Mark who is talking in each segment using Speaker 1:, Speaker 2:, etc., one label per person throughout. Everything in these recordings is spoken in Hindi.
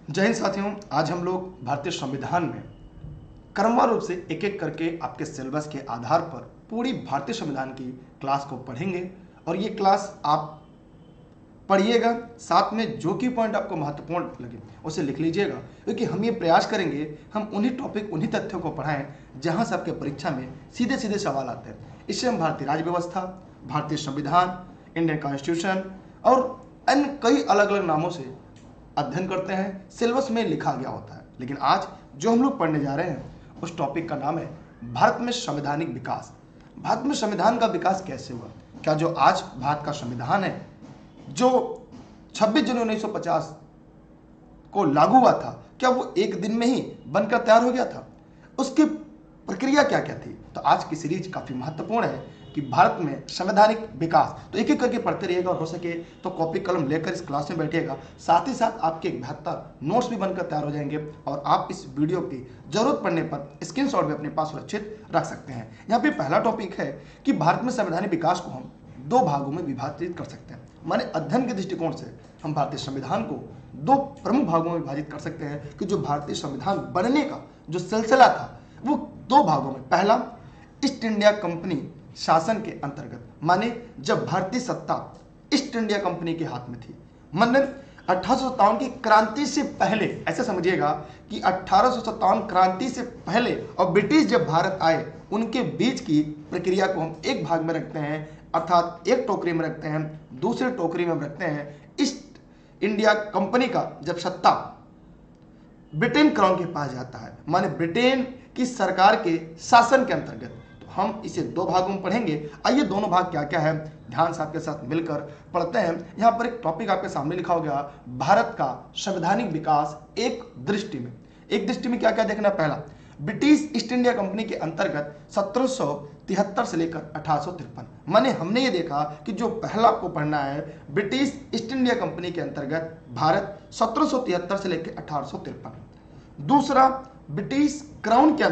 Speaker 1: जय हिंद साथियों। आज हम लोग भारतीय संविधान में क्रमवार रूप से एक एक करके आपके सिलेबस के आधार पर पूरी भारतीय संविधान की क्लास को पढ़ेंगे और ये क्लास आप पढ़िएगा, साथ में जो की पॉइंट आपको महत्वपूर्ण लगे उसे लिख लीजिएगा, क्योंकि हम ये प्रयास करेंगे हम उन्हीं टॉपिक उन्हीं तथ्यों को पढ़ाएं जहां से आपके परीक्षा में सीधे सीधे सवाल आते हैं। इससे हम भारतीय राज्य व्यवस्था, भारतीय संविधान, इंडियन कॉन्स्टिट्यूशन और अन्य कई अलग अलग नामों से अध्ययन करते हैं, सिलेबस में लिखा गया होता है। लेकिन आज जो हम लोग पढ़ने जा रहे हैं उस टॉपिक का नाम है भारत में संवैधानिक विकास। भारत में संविधान का विकास कैसे हुआ? क्या जो आज भारत का संविधान है, जो 26 जनवरी 1950 को लागू हुआ था, क्या वो एक दिन में ही बनकर तैयार हो गया था? उसकी प्रक्रिया क्या क्या थी? तो आज की सीरीज काफी महत्वपूर्ण है कि भारत में संवैधानिक विकास। तो एक एक करके पढ़ते रहिएगा और हो सके तो कॉपी कलम लेकर इस क्लास में बैठिएगा। साथ ही साथ आपके बेहतर नोट्स भी बनकर तैयार हो जाएंगे और आप इस वीडियो की जरूरत पड़ने पर स्क्रीनशॉट भी अपने पास सुरक्षित रख सकते हैं। यहाँ पे पहला टॉपिक है कि भारत में संवैधानिक विकास को हम दो भागों में विभाजित कर सकते हैं। माने अध्ययन के दृष्टिकोण से हम भारतीय संविधान को दो प्रमुख भागों में विभाजित कर सकते हैं कि जो भारतीय संविधान बनने का जो सिलसिला था वो दो भागों में। पहला, ईस्ट इंडिया कंपनी शासन के अंतर्गत, माने जब भारतीय सत्ता ईस्ट इंडिया कंपनी के हाथ में थी, मतलब 1857 की क्रांति से पहले। ऐसे समझिएगा कि 1857 क्रांति से पहले और ब्रिटिश जब भारत आए उनके बीच की प्रक्रिया को हम एक भाग में रखते हैं, अर्थात एक टोकरी में रखते हैं। दूसरे टोकरी में हम रखते हैं ईस्ट इंडिया कंपनी का जब सत्ता ब्रिटेन क्राउन के पास जाता है, माने ब्रिटेन की सरकार के शासन के अंतर्गत। तो हम इसे दो भागों में पढ़ेंगे। आइए दोनों भाग क्या क्या है ध्यान से आपके साथ मिलकर पढ़ते हैं। यहाँ पर एक टॉपिक आपके सामने लिखा हो गया, भारत का संवैधानिक विकास एक दृष्टि में। एक दृष्टि में क्या क्या देखना? पहला, ब्रिटिश ईस्ट इंडिया कंपनी के अंतर्गत 1773 से लेकर 1853। माने हमने ये देखा कि जो पहला आपको पढ़ना है ब्रिटिश ईस्ट इंडिया कंपनी के अंतर्गत भारत 1773 से लेकर 1853। दूसरा, ब्रिटिश क्राउन के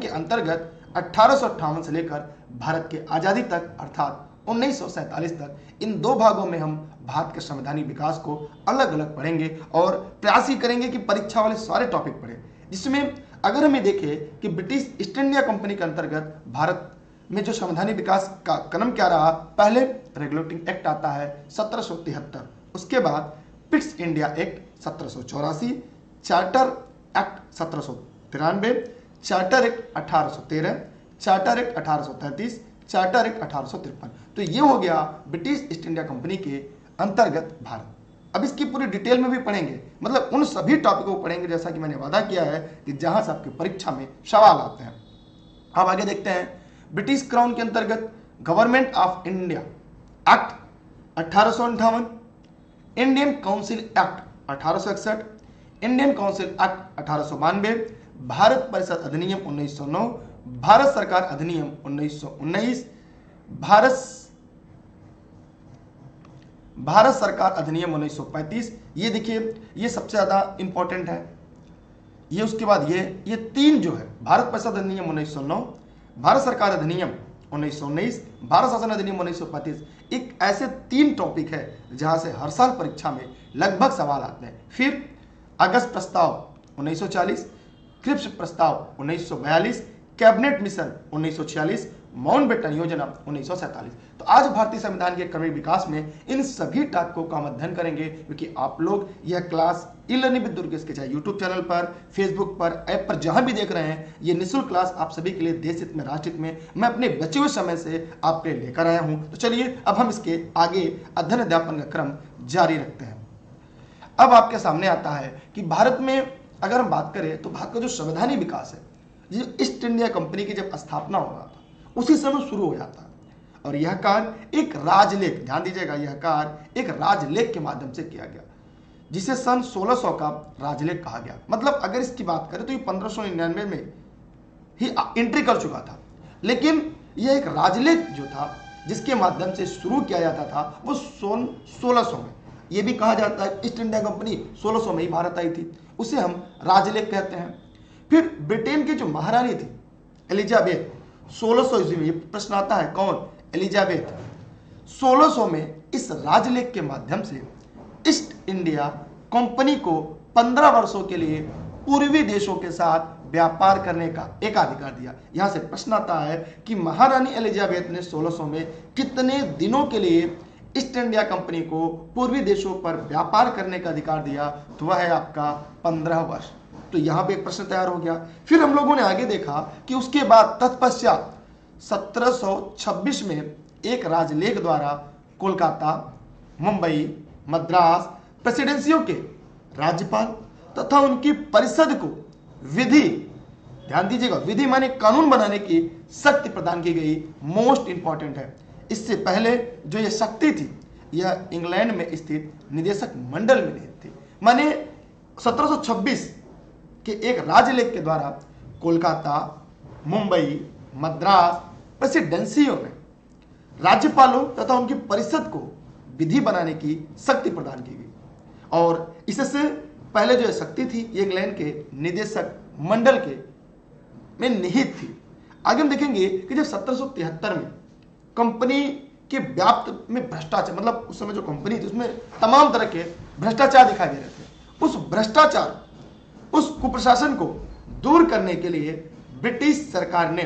Speaker 1: अंतर्गत 1858 से लेकर भारत के आजादी तक अर्थात 1947 तक। इन दो भागों में हम भारत के संवैधानिक विकास को अलग अलग पढ़ेंगे और प्रयास ही करेंगे कि परीक्षा वाले सारे टॉपिक पढ़े। जिसमें अगर हमें देखें कि ब्रिटिश ईस्ट इंडिया कंपनी के अंतर्गत भारत में जो संवैधानिक विकास का कदम क्या रहा, पहले रेगुलेटिंग एक्ट आता है 1773, उसके बाद Pitt's India act 1784, charter act 1793, charter act 1813, charter act 1833, charter act 1853। तो ये हो गया ब्रिटिश ईस्ट इंडिया कंपनी के अंतर्गत भारत। अब इसकी पूरी डिटेल में भी पढ़ेंगे, मतलब उन सभी टॉपिकों को पढ़ेंगे जैसा कि मैंने वादा किया है कि जहां से आपकी परीक्षा में सवाल आते हैं। अब आगे देखते हैं, ब्रिटिश क्राउन के अंतर्गत government of India act 1858, Indian council act 1861, Indian council act 1892, Bharat परिषद अधिनियम 1909, भारत सरकार अधिनियम 1919, भारत सरकार अधिनियम 1935। ये देखिए, ये सबसे ज्यादा इंपॉर्टेंट है। ये उसके बाद ये तीन जो है, भारत परिषद अधिनियम 1909, भारत सरकार अधिनियम 1919, भारत शासन अधिनियम 1935, एक ऐसे तीन टॉपिक है जहां से हर साल परीक्षा में लगभग सवाल आते हैं। फिर अगस्त प्रस्ताव 1940, क्रिप्स प्रस्ताव 1942, कैबिनेट मिशन 1946, माउंटबेटन योजना 1947। तो आज भारतीय संविधान के क्रमिक विकास में इन सभी टॉपिकों का हम अध्ययन करेंगे, क्योंकि आप लोग यह class e learning with Durgesh के चाहे यूट्यूब चैनल पर, फेसबुक पर, ऐप पर जहां भी देख रहे हैं, ये निःशुल्क क्लास आप सभी के लिए देश हित में, राष्ट्र हित में मैं अपने बचे हुए समय से आपके लिए लेकर आया हूं। तो चलिए अब हम इसके आगे अध्ययन अध्यापन का क्रम जारी रखते हैं। अब आपके सामने आता है कि भारत में अगर हम बात करें तो भारत का जो संवैधानिक विकास है, ये ईस्ट इंडिया कंपनी की जब स्थापना हो रहा था उसी समय शुरू हो जाता है। और यह कार्य एक राजलेख, ध्यान दीजिएगा, यह कार्य एक राजलेख के माध्यम से किया गया, जिसे सन 1600 का राजलेख कहा गया। मतलब अगर इसकी बात करें तो ये 1599 में ही एंट्री कर चुका था, लेकिन यह एक राजलेख जो था जिसके माध्यम से शुरू किया जाता था वो सन 1600 में। यह भी कहा जाता है ईस्ट इंडिया कंपनी 1600 में ही भारत आई थी, उसे हम राजलेख कहते हैं। फिर ब्रिटेन की जो महारानी थी एलिजाबेथ, 1600 ईस्वी में, ये प्रश्न आता है कौन? एलिजाबेथ। 1600 में इस राजलेख के माध्यम से ईस्ट इंडिया कंपनी को 15 वर्षों के लिए पूर्वी देशों के साथ व्यापार करने का एक अधिकार दिया। यहां से प्रश्न आता है कि महारानी एलिजाबेथ ने 1600 में कितने दिनों के लिए ईस्ट इंडिया कंपनी को पूर्वी देशों पर व्यापार करने का अधिकार दिया? तो वह है आपका 15 वर्ष। तो यहां पे एक प्रश्न तैयार हो गया। फिर हम लोगों ने आगे देखा कि उसके बाद तत्पश्चात 1726 में एक राजलेख द्वारा कोलकाता, मुंबई, मद्रास प्रेसिडेंसियों के राज्यपाल तथा उनकी परिषद को विधि, ध्यान दीजिएगा, विधि माने कानून बनाने की शक्ति प्रदान की गई। मोस्ट इंपॉर्टेंट है। इससे पहले जो यह शक्ति थी यह इंग्लैंड में स्थित निदेशक मंडल में निहित थी। माने 1726 के एक राजलेख के द्वारा कोलकाता, मुंबई, मद्रास प्रेसिडेंसियों में राज्यपालों तथा उनकी परिषद को विधि बनाने की शक्ति प्रदान की गई। और इससे पहले जो शक्ति थी ये इंग्लैंड के निदेशक मंडल के में निहित थी। आगे हम देखेंगे कि जब 1773 में कंपनी के व्याप्त में भ्रष्टाचार, मतलब उस समय जो कंपनी थी उसमें तमाम तरह के भ्रष्टाचार दिखाई दे रहे थे, उस भ्रष्टाचार, उस कुप्रशासन को दूर करने के लिए ब्रिटिश सरकार ने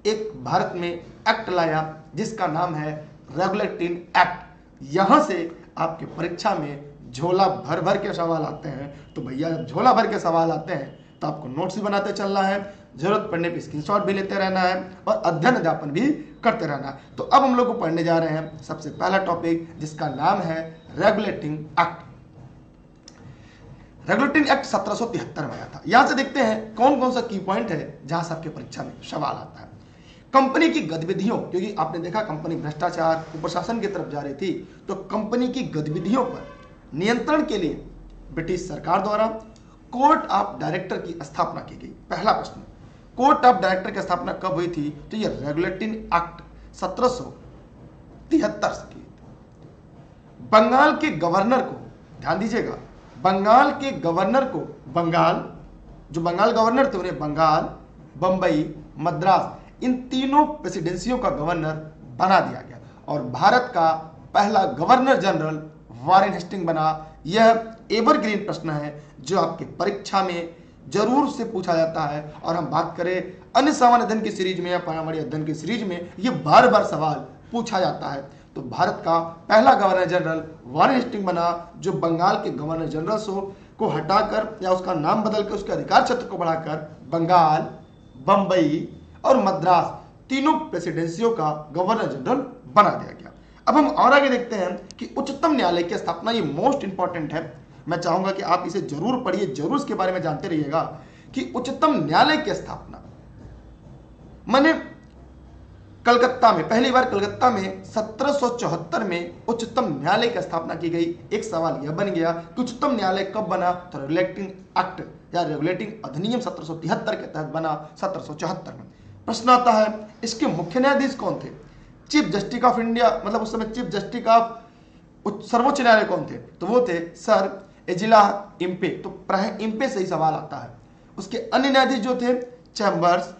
Speaker 1: एक भारत में एक्ट लाया जिसका नाम है रेगुलेटिंग एक्ट। यहां से आपके परीक्षा में झोला भर भर के सवाल आते हैं। तो भैया जब झोला भर के सवाल आते हैं तो आपको नोट्स भी बनाते चलना है, जरूरत पड़ने पे स्क्रीनशॉट भी लेते रहना है और अध्ययन अध्यापन भी करते रहना है। तो अब हम लोग को पढ़ने जा रहे हैं सबसे पहला टॉपिक जिसका नाम है रेगुलेटिंग एक्ट। रेगुलेटिंग एक्ट 1773 में आया था। यहां से देखते हैं कौन कौन सा की पॉइंट है जहां से आपके परीक्षा में सवाल आता है। कंपनी की गतिविधियों, क्योंकि आपने देखा कंपनी भ्रष्टाचार कुप्रशासन की तरफ जा रही थी, तो कंपनी की गतिविधियों पर नियंत्रण के लिए ब्रिटिश सरकार द्वारा कोर्ट ऑफ डायरेक्टर की स्थापना की गई। पहला प्रश्न, कोर्ट ऑफ डायरेक्टर की स्थापना कब हुई थी? तो यह रेगुलेटिंग एक्ट 1773 से की। बंगाल के गवर्नर को, ध्यान दीजिएगा, बंगाल के गवर्नर को, बंगाल जो बंगाल गवर्नर थे उन्हें बंगाल, बंबई, मद्रास इन तीनों प्रेसिडेंसियों का गवर्नर बना दिया गया और भारत का पहला गवर्नर जनरल वारेन हेस्टिंग बना। यह एवरग्रीन प्रश्न है जो आपके परीक्षा में जरूर से पूछा जाता है। और हम बात करें अन्य सामान्य अध्ययन की सीरीज में या पारिवारिक अध्ययन की सीरीज में यह बार बार सवाल पूछा जाता है। तो भारत का पहला गवर्नर जनरल वारेन हेस्टिंग बना जो बंगाल के गवर्नर जनरल को हटाकर या उसका नाम बदलकर उसके अधिकार क्षेत्र को बढ़ाकर बंगाल, बंबई और मद्रास तीनों प्रेसिडेंसियों का गवर्नर जनरल बना दिया गया। अब हम और आगे देखते हैं कि उच्चतम न्यायालय की स्थापना, ये मोस्ट इंपॉर्टेंट है। मैं चाहूंगा कि आप इसे जरूर पढ़िए, जरूर इसके बारे में जानते रहिएगा कि उच्चतम न्यायालय की स्थापना माने कलकत्ता में, पहली बार कलकत्ता में 1774 में उच्चतम न्यायालय की स्थापना की गई। एक सवाल यह बन गया कि उच्चतम न्यायालय कब बना? तो रेगुलेटिंग एक्ट या रेगुलेटिंग अधिनियम 1773 के तहत बना 1774 में। प्रश्न आता है इसके मुख्य न्यायाधीश कौन थे? चीफ जस्टिस ऑफ इंडिया, मतलब उस समय चीफ जस्टिस ऑफ सर्वोच्च न्यायालय कौन थे? तो वो थे सर एजिला इम्पे। तो इम्पे से ही सवाल आता है। उसके अन्य न्यायाधीश जो थे चैम्बर्स,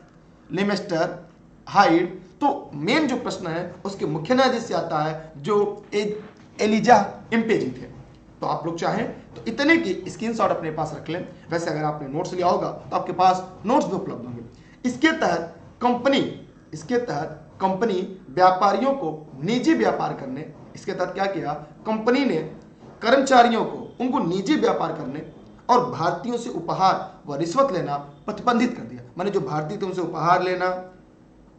Speaker 1: लिमेस्टर, हाइड। तो मेन जो प्रश्न है उसके मुख्य न्यायाधीश से आता है जो एलिजा इम्पे जी थे। तो आप लोग चाहें तो इतने की स्क्रीनशॉट अपने पास रख लें। वैसे अगर आपने नोट्स लिया होगा तो आपके पास नोट्स भी उपलब्ध होंगे। इसके तहत कंपनी व्यापारियों को निजी व्यापार करने, इसके तहत क्या किया? कंपनी ने कर्मचारियों को उनको निजी व्यापार करने और भारतीयों से उपहार व रिश्वत लेना प्रतिबंधित कर दिया। माने जो भारतीय थे उनसे उपहार लेना,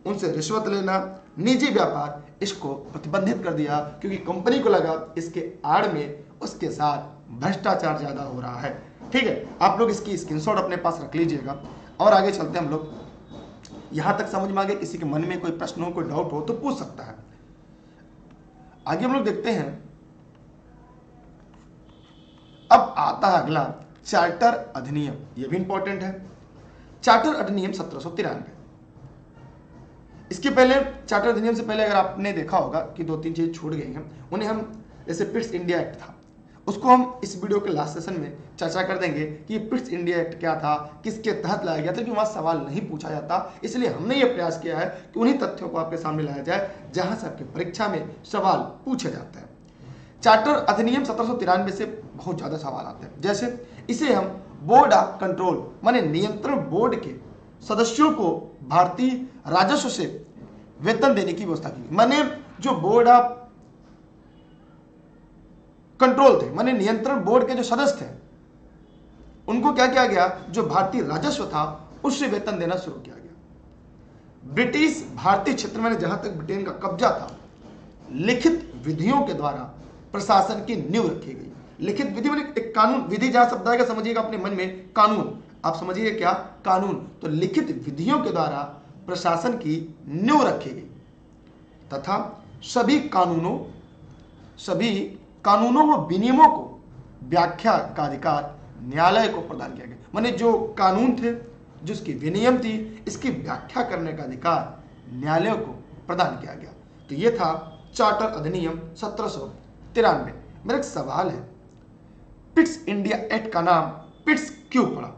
Speaker 1: उनसे रिश्वत लेना, निजी व्यापार, इसको प्रतिबंधित कर दिया क्योंकि कंपनी को लगा इसके आड़ में उसके साथ भ्रष्टाचार ज्यादा हो रहा है। ठीक है, आप लोग इसकी स्क्रीनशॉट अपने पास रख लीजिएगा। और आगे चलते हैं हम लोग। यहां तक समझ में आ गया? किसी के मन में कोई प्रश्न हो, कोई डाउट हो तो पूछ सकता है। आगे हम लोग देखते हैं। अब आता है अगला चार्टर अधिनियम। यह भी इंपॉर्टेंट है। चार्टर अधिनियम 1793। इसके पहले चार्टर अधिनियम से पहले अगर आपने देखा होगा कि दो तीन चीजें छूट गई हैं, उन्हें हम, जैसे पिट्स इंडिया एक्ट था, उसको हम इस वीडियो के लास्ट सेशन में चर्चा कर देंगे कि पिट्स इंडिया एक्ट क्या था, किसके तहत लाया गया था, क्योंकि वहां सवाल नहीं पूछा जाता। इसलिए हमने ये प्रयास किया है कि उन्हीं तथ्यों को आपके सामने लाया जाए जहां से आपकी परीक्षा में सवाल पूछे जाते हैं। चार्टर अधिनियम 1793 से बहुत ज्यादा सवाल आते हैं। जैसे इसे हम बोर्ड ऑफ कंट्रोल माने नियंत्रण बोर्ड के सदस्यों को भारतीय राजस्व से वेतन देने की व्यवस्था की। माने जो बोर्ड ऑफ कंट्रोल थे, माने नियंत्रण बोर्ड के जो सदस्य थे, उनको क्या किया गया, जो भारतीय राजस्व था उससे वेतन देना शुरू किया गया। ब्रिटिश भारतीय क्षेत्र में जहां तक ब्रिटेन का कब्जा था, लिखित विधियों के द्वारा प्रशासन की नींव रखी गई। लिखित विधि माने एक कानून, विधि जहां शब्द आएगा समझिएगा अपने मन में कानून, आप समझिए क्या कानून, तो लिखित विधियों के द्वारा प्रशासन की नींव रखी गई तथा सभी कानूनों व विनियमों को व्याख्या का अधिकार न्यायालय को प्रदान किया गया। माने जो कानून थे, जिसकी विनियम थी, इसकी व्याख्या करने का अधिकार न्यायालय को प्रदान किया गया। तो ये था चार्टर अधिनियम 1793। मेरा एक सवाल है, पिट्स इंडिया एक्ट का नाम पिट्स क्यों पड़ा?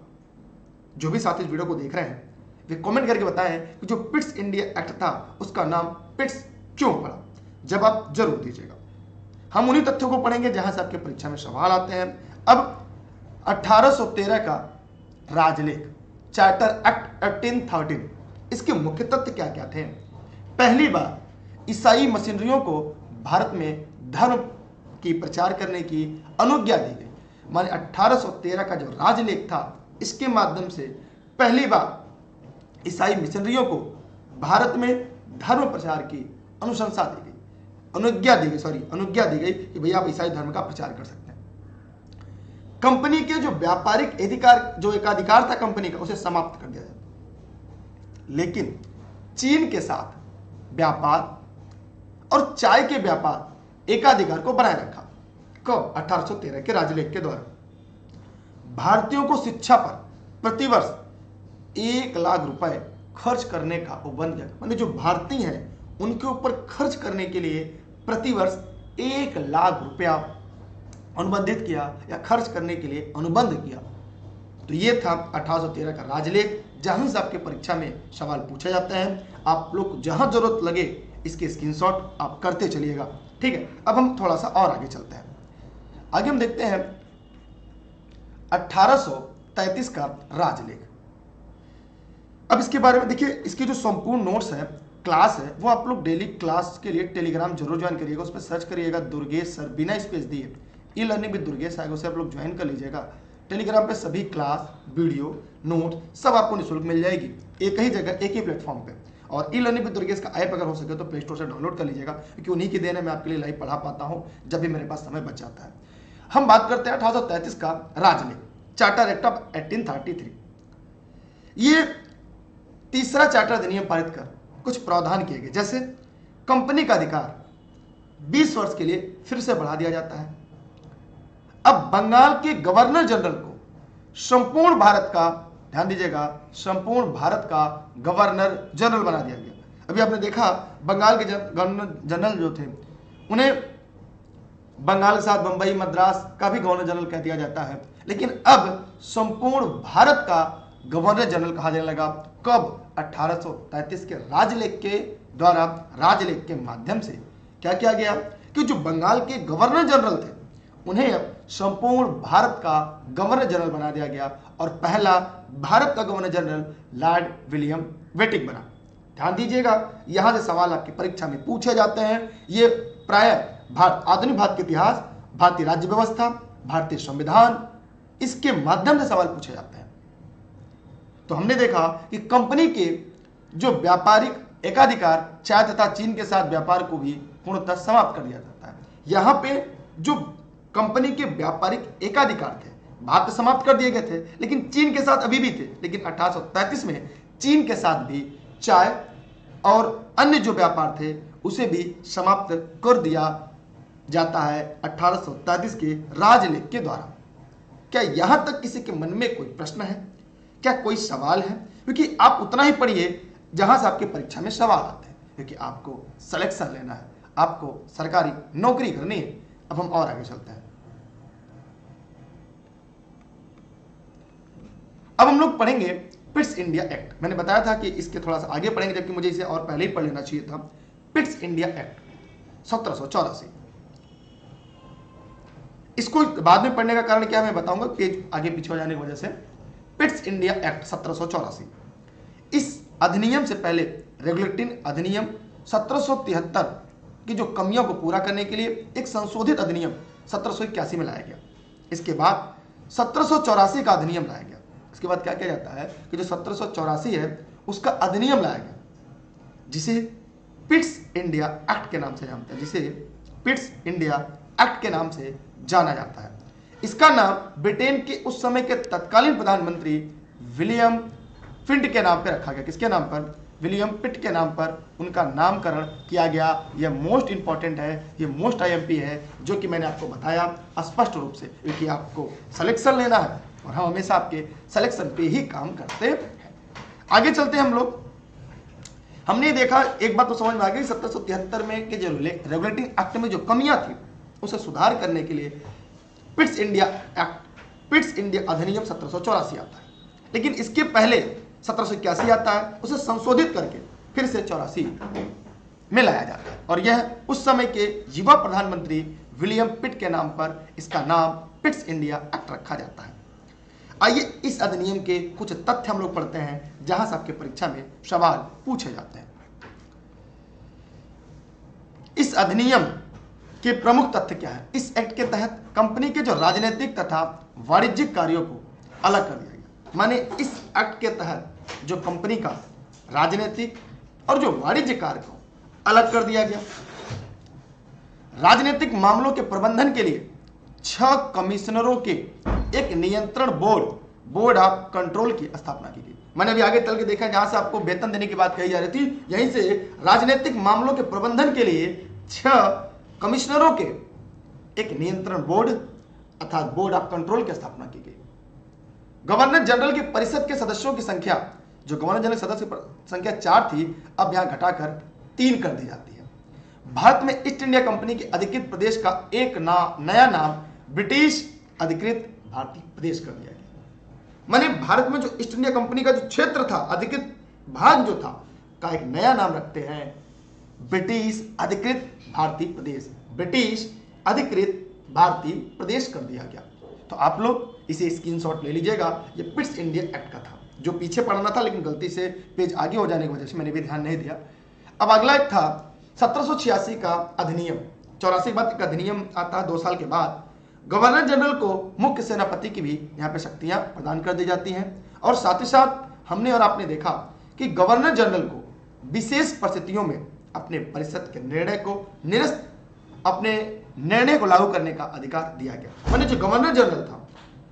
Speaker 1: जो भी साथी इस वीडियो को देख रहे हैं वे कमेंट करके बताएं कि जो पिट्स इंडिया एक्ट था उसका नाम पिट्स क्यों पड़ा। जवाब जरूर दीजिएगा। हम उन्हीं तथ्यों को पढ़ेंगे जहां से आपके परीक्षा में सवाल आते हैं। अब 1813 का राजलेख चार्टर एक्ट 1813, इसके मुख्य तथ्य क्या क्या थे? पहली बार ईसाई मिशनरियों को भारत में धर्म की प्रचार करने की अनुज्ञा दी गई। माने 1813 का जो राजलेख था, इसके माध्यम से पहली बार ईसाई मिशनरियों को भारत में धर्म प्रचार की अनुशंसा दी गई, अनुज्ञा दी गई कि भैया आप ईसाई धर्म का प्रचार कर सकते हैं। कंपनी के जो व्यापारिक अधिकार, जो एकाधिकार था कंपनी का, उसे समाप्त कर दिया जाता। लेकिन चीन के साथ व्यापार और चाय के व्यापार एकाधिकार को बनाए रखा। कब? 1813 के राजलेख के द्वारा। भारतीयों को शिक्षा पर प्रतिवर्ष 1 लाख रुपए खर्च करने का उपबंध किया। माने जो भारतीय हैं उनके ऊपर खर्च करने के लिए प्रतिवर्ष 1 लाख रुपया अनुबंधित किया या खर्च करने के लिए अनुबंध किया। तो ये था 1813 का राजलेख, जहां से आपके परीक्षा में सवाल पूछे जाते हैं। आप लोग जहां जरूरत लगे इसके स्क्रीनशॉट आप करते चलिएगा, ठीक है। अब हम थोड़ा सा और आगे चलते हैं। आगे हम देखते हैं 1833 का राजलेख। अब इसके बारे में देखिए, इसके जो संपूर्ण नोट्स है, क्लास है, वो आप लोग डेली क्लास के लिए टेलीग्राम जरूर ज्वाइन करिएगा। उस पर सर्च करिएगा दुर्गेश सर, बिना स्पेस दिए ई लर्निंग विद दुर्गेश आएगा, उसे आप लोग ज्वाइन कर लीजिएगा। टेलीग्राम पे सभी क्लास, वीडियो, नोट सब आपको निःशुल्क मिल जाएगी, एक ही जगह, एक ही प्लेटफॉर्म पे। और ई लर्निंग विद दुर्गेश का ऐप अगर हो सके तो प्ले स्टोर से डाउनलोड कर लीजिएगा, क्योंकि उन्हीं की देन है मैं आपके लिए लाइव पढ़ा पाता हूँ जब भी मेरे पास समय बच जाता है। हम बात करते हैं 1833 का राजलेख, चार्टर एक्ट ऑफ 1833। ये तीसरा चार्टर अधिनियम पारित कर कुछ प्रावधान किए गए, जैसे कंपनी का अधिकार 20 वर्ष के लिए फिर से बढ़ा दिया जाता है। अब बंगाल के गवर्नर जनरल को संपूर्ण भारत का, ध्यान दीजिएगा, संपूर्ण भारत का गवर्नर जनरल बना दिया गया। अभी आपने देखा बंगाल के गवर्नर जनरल जो थे उन्हें बंगाल के साथ बंबई, मद्रास का भी गवर्नर जनरल कह दिया जाता है, लेकिन अब संपूर्ण भारत का गवर्नर जनरल कहा जाने लगा। कब? 1833 के राजलेख के द्वारा, राजलेख के माध्यम से क्या किया गया कि जो बंगाल के गवर्नर जनरल थे उन्हें संपूर्ण भारत का गवर्नर जनरल बना दिया गया, और पहला भारत का governor general Lord William waiting बना। ध्यान दीजिएगा, यहां से सवाल आपकी परीक्षा में पूछे जाते हैं। ये प्राय आधुनिक भारत के इतिहास, भारतीय राज्य व्यवस्था, भारतीय संविधान, इसके माध्यम से सवाल पूछे जाते हैं। तो हमने देखा कि कंपनी के जो व्यापारिक एकाधिकार, चाय तथा चीन के साथ व्यापार को भी पूर्णतः समाप्त कर दिया जाता है। यहां पे जो कंपनी के व्यापारिक एकाधिकार थे भारत में समाप्त कर दिए गए थे, लेकिन चीन के साथ अभी भी थे। लेकिन 1833 में चीन के साथ भी चाय और अन्य जो व्यापार थे उसे भी समाप्त कर दिया जाता है 1833 के राजलेख के द्वारा। क्या यहां तक किसी के मन में कोई प्रश्न है? क्या कोई सवाल है? क्योंकि आप उतना ही पढ़िए जहां से आपके परीक्षा में सवाल आते हैं, क्योंकि आपको सिलेक्शन लेना है, आपको सरकारी नौकरी करनी है। अब हम और आगे चलते हैं। अब हम लोग पढ़ेंगे पिट्स इंडिया एक्ट। मैंने बताया था कि इसके थोड़ा सा आगे पढ़ेंगे, जबकि मुझे इसे और पहले ही पढ़ लेना चाहिए था। Pitt's India act 1784। इसको बाद में पढ़ने का कारण क्या मैं बताऊंगा, पेज आगे पीछे हो जाने की वजह से। पिट्स इंडिया एक्ट 1784, इस अधिनियम से पहले रेगुलेटिंग अधिनियम 1773 की जो कमियों को पूरा करने के लिए एक संशोधित अधिनियम 1781 में लाया गया। इसके बाद 1784 का अधिनियम लाया गया। इसके बाद क्या किया जाता है कि जो 1784 है उसका अधिनियम लाया गया, जिसे पिट्स इंडिया एक्ट के नाम से जानते हैं, जिसे पिट्स इंडिया एक्ट के नाम से जाना जाता है। इसका नाम ब्रिटेन के उस समय के तत्कालीन प्रधानमंत्री विलियम पिट के नाम पर रखा गया। किसके नाम पर? विलियम पिट के नाम पर उनका नामकरण किया गया। यह मोस्ट इंपॉर्टेंट है, यह मोस्ट आईएमपी है, जो कि मैंने आपको बताया स्पष्ट रूप से, क्योंकि आपको सिलेक्शन लेना है और हम हमेशा आपके सिलेक्शन पे ही काम करते हैं। आगे चलते हैं हम लोग। हमने देखा, एक बात तो समझ में आ गई, 1773 में के जो रेगुलेटिंग एक्ट में जो कमियां थी उसे सुधार करने के लिए Pitt's India act, Pitt's India अधिनियम 1784 आता है। लेकिन इसके पहले 1781 आता है, उसे संशोधित करके फिर से 84 में लाया जाता है और यह उस समय के युवा प्रधानमंत्री विलियम पिट के नाम पर इसका नाम पिट्स इंडिया एक्ट रखा जाता है। आइए इस अधिनियम के कुछ तथ्य हम लोग पढ़ते हैं जहां से आपके परीक्षा में सवाल पूछे जाते हैं। इस अधिनियम के प्रमुख तथ्य क्या है? इस एक्ट के तहत कंपनी के जो राजनीतिक तथा वाणिज्यिक कार्यों को अलग कर दिया गया। माने इस एक्ट के तहत जो कंपनी का राजनीतिक और जो वाणिज्य कार्य को अलग कर दिया गया। राजनीतिक मामलों के प्रबंधन के लिए 6 कमिश्नरों के एक नियंत्रण बोर्ड ऑफ कंट्रोल की स्थापना की गई। मैंने अभी आगे चल के देखा, जहां से आपको वेतन देने की बात कही जा रही थी, यहीं से राजनीतिक मामलों के प्रबंधन के लिए 6 कमिश्नरों के एक नियंत्रण बोर्ड अर्थात बोर्ड ऑफ कंट्रोल की स्थापना की गई। गवर्नर जनरल की परिषद के सदस्यों की संख्या, जो गवर्नर जनरल सदस्य की संख्या 4 थी, अब यहां घटाकर 3 कर दी जाती है। भारत में ईस्ट इंडिया कंपनी के अधिकृत प्रदेश का एक नया नाम ब्रिटिश अधिकृत भारतीय प्रदेश कर दिया गया। माने भारत में जो ईस्ट इंडिया कंपनी का जो क्षेत्र था, अधिकृत भाग जो था, का एक नया नाम रखते हैं ब्रिटिश अधिकृत भारतीय प्रदेश। ब्रिटिश अधिकृत भारतीय प्रदेश कर दिया गया। तो आप लोग इसे स्क्रीनशॉट ले लीजिएगा। ये पिट्स इंडिया एक्ट का था, जो पीछे पढ़ना था, लेकिन गलती से पेज आगे हो जाने की वजह से मैंने भी ध्यान नहीं दिया। अब अगला एक था 1786 का अधिनियम। 84 के बाद एक अधिनियम आता है 2 साल के बाद। गवर्नर जनरल को मुख्य सेनापति की भी यहाँ पे शक्तियां प्रदान कर दी जाती हैं और साथ ही साथ हमने और आपने देखा कि गवर्नर जनरल को विशेष परिस्थितियों में अपने परिषद के निर्णय को अपने निर्णय को लागू करने का अधिकार दिया गया। माने जो गवर्नर जनरल था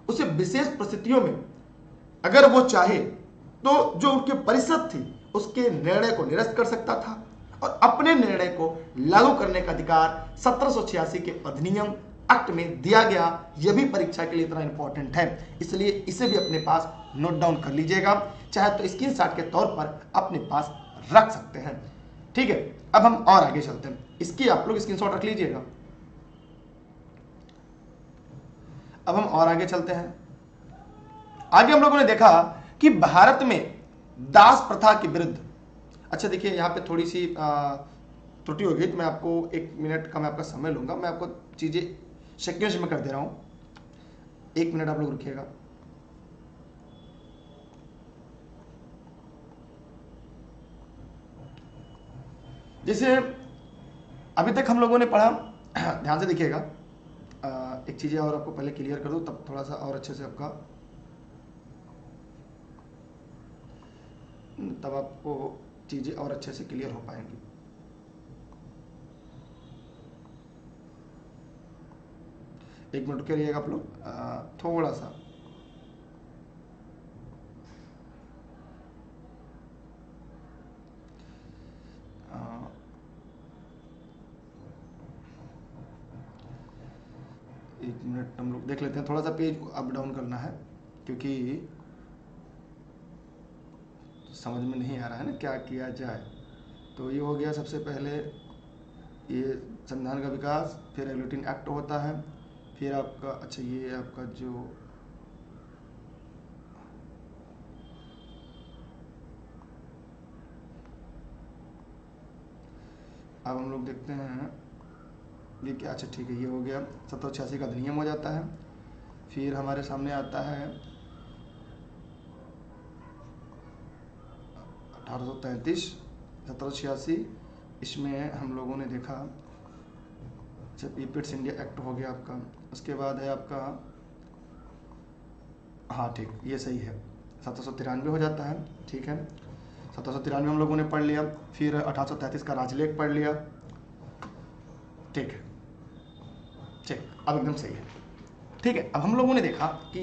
Speaker 1: उसे विशेष परिस्थितियों में अगर वो चाहे तो जो उनकी परिषद थी उसके निर्णय को निरस्त कर सकता था और अपने निर्णय को लागू करने का अधिकार 1786 के अधिनियम एक्ट में दिया गया। यह भी परीक्षा के लिए इतना इंपॉर्टेंट है, इसलिए इसे भी अपने पास नोट डाउन कर लीजिएगा, चाहे तो स्क्रीनशॉट के तौर पर अपने पास रख सकते हैं। ठीक है, अब हम और आगे चलते हैं। इसकी आप लोग स्क्रीनशॉट रख लीजिएगा। अब हम और आगे चलते हैं। आगे हम लोगों ने देखा कि भारत में दास प्रथा के विरुद्ध, अच्छा देखिए यहाँ पे थोड़ी सी त्रुटि हो गई, तो मैं आपको 1 मिनट का मैं आपका समय लूंगा। मैं आपको चीजें सीक्वेंस में कर दे रहा हूं, 1 मिनट आप लोग रुकिएगा। जैसे अभी तक हम लोगों ने पढ़ा, ध्यान से देखिएगा, एक चीजें और आपको पहले क्लियर कर दूं, तब थोड़ा सा और अच्छे से तब आपको चीजें और अच्छे से क्लियर हो पाएंगी। एक मिनट के रहिएगा आप लोग, थोड़ा सा एक मिनट हम लोग देख लेते हैं। थोड़ा सा पेज अप डाउन करना है क्योंकि समझ में नहीं आ रहा है ना क्या किया जाए। तो ये हो गया सबसे पहले, ये संविधान का विकास, फिर रेगुलेटिंग एक्ट होता है, फिर आपका, अच्छा ये आपका जो अब हम लोग देखते हैं ये क्या, अच्छा ठीक है, ये हो गया 1786 का अधिनियम हो जाता है। फिर हमारे सामने आता है 1833, 1786, इसमें हम लोगों ने देखा, अच्छा पीपल्स इंडिया एक्ट हो गया आपका। उसके बाद है आपका, हाँ ठीक, ये सही है, 1793 हो जाता है, ठीक है, 1793 हम लोगों ने पढ़ लिया। फिर 1833 का राजलेख पढ़ लिया, ठीक है, ठीक, अब एकदम सही है, ठीक है। अब हम लोगों ने देखा कि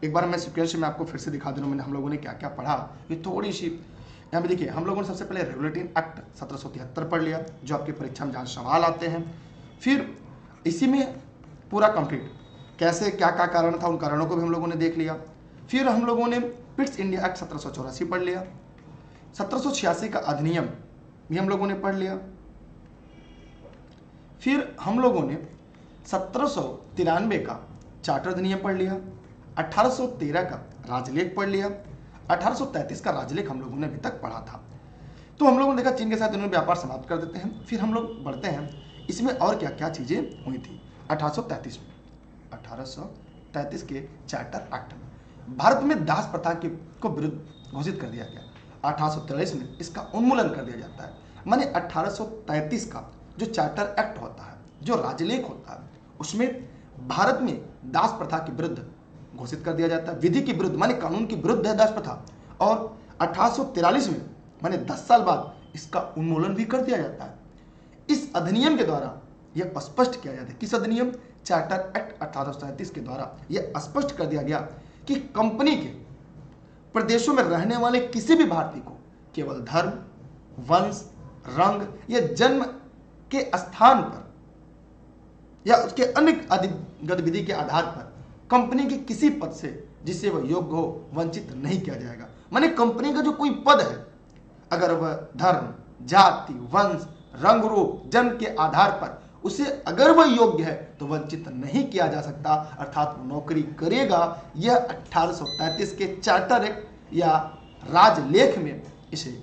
Speaker 1: एक बार मैं सिक्वेंस में आपको फिर से दिखा दे रहा हूँ मैंने हम लोगों ने क्या क्या पढ़ा। ये थोड़ी सी यहाँ पे देखिए, हम लोगों ने सबसे पहले रेगुलेटरी एक्ट 1773 पढ़ लिया, जो आपकी परीक्षा में जहाँ सवाल आते हैं। फिर इसी में पूरा कंप्लीट कैसे क्या क्या कारण था, उन कारणों को भी हम लोगों ने देख लिया। फिर हम लोगों ने पिट्स इंडिया एक्ट 1784 पढ़ लिया, 1786 का अधिनियम भी हम लोगों ने पढ़ लिया। फिर हम लोगों ने 1793 का चार्टर अधिनियम पढ़ लिया, 1813 का राजलेख पढ़ लिया, 1833 का राजलेख हम लोगों ने अभी तक पढ़ा था। तो हम लोगों ने देखा चीन के साथ उन्होंने व्यापार समाप्त कर देते हैं। फिर हम लोग बढ़ते हैं इसमें और क्या क्या चीजें हुई थी। 1833 में, 1833 के चार्टर एक्ट में भारत में दास प्रथा को विरुद्ध घोषित कर दिया गया। 1843 में इसका उन्मूलन कर दिया जाता है। माने 1833 का जो चार्टर एक्ट होता है, जो राजलेख होता है, उसमें भारत में दास प्रथा के विरुद्ध घोषित कर दिया जाता है, विधि के विरुद्ध, माने कानून के विरुद्ध है दास प्रथा। और 1843 में माने 10 साल बाद इसका उन्मूलन भी कर दिया जाता है। इस अधिनियम के द्वारा यह स्पष्ट किया जाता है, किस अधिनियम, चार्टर एक्ट 1837 के द्वारा यह स्पष्ट कर दिया गया कि कंपनी के प्रदेशों में रहने वाले किसी भी भारतीय को केवल धर्म, वंश, रंग या जन्म के स्थान पर या उसके अन्य गतिविधि के आधार पर कंपनी के किसी पद से जिससे वह योग्य हो वंचित नहीं किया जाएगा। माने कंपनी का जो कोई पद है, अगर वह धर्म, जाति, वंश, रंग, रूप, जन्म के आधार पर उसे अगर वह योग्य है तो वंचित नहीं किया जा सकता, अर्थात नौकरी करेगा। यह 1833 के चार्टर एक्ट या राजलेख में इसे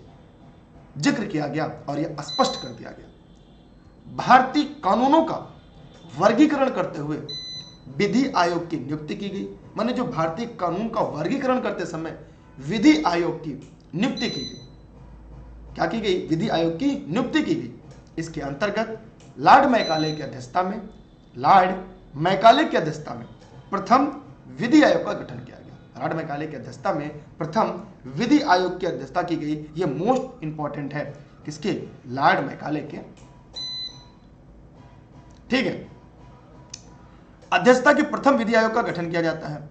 Speaker 1: जिक्र किया गया और यह स्पष्ट कर दिया गया। भारतीय कानूनों का वर्गीकरण करते हुए विधि आयोग की नियुक्ति की गई। माने जो भारतीय कानून का वर्गीकरण करते समय विधि आयोग की नियुक्ति की गई। क्या की गई, विधि आयोग की नियुक्ति की गई। इसके अंतर्गत लॉर्ड मैकाले की अध्यक्षता में प्रथम विधि आयोग का गठन किया गया। लॉर्ड मैकाले की अध्यक्षता में प्रथम विधि आयोग की अध्यक्षता की गई। यह मोस्ट इंपॉर्टेंट है, किसके, लॉर्ड मैकाले के, ठीक है, अध्यक्षता के प्रथम विधि आयोग का गठन किया जाता है।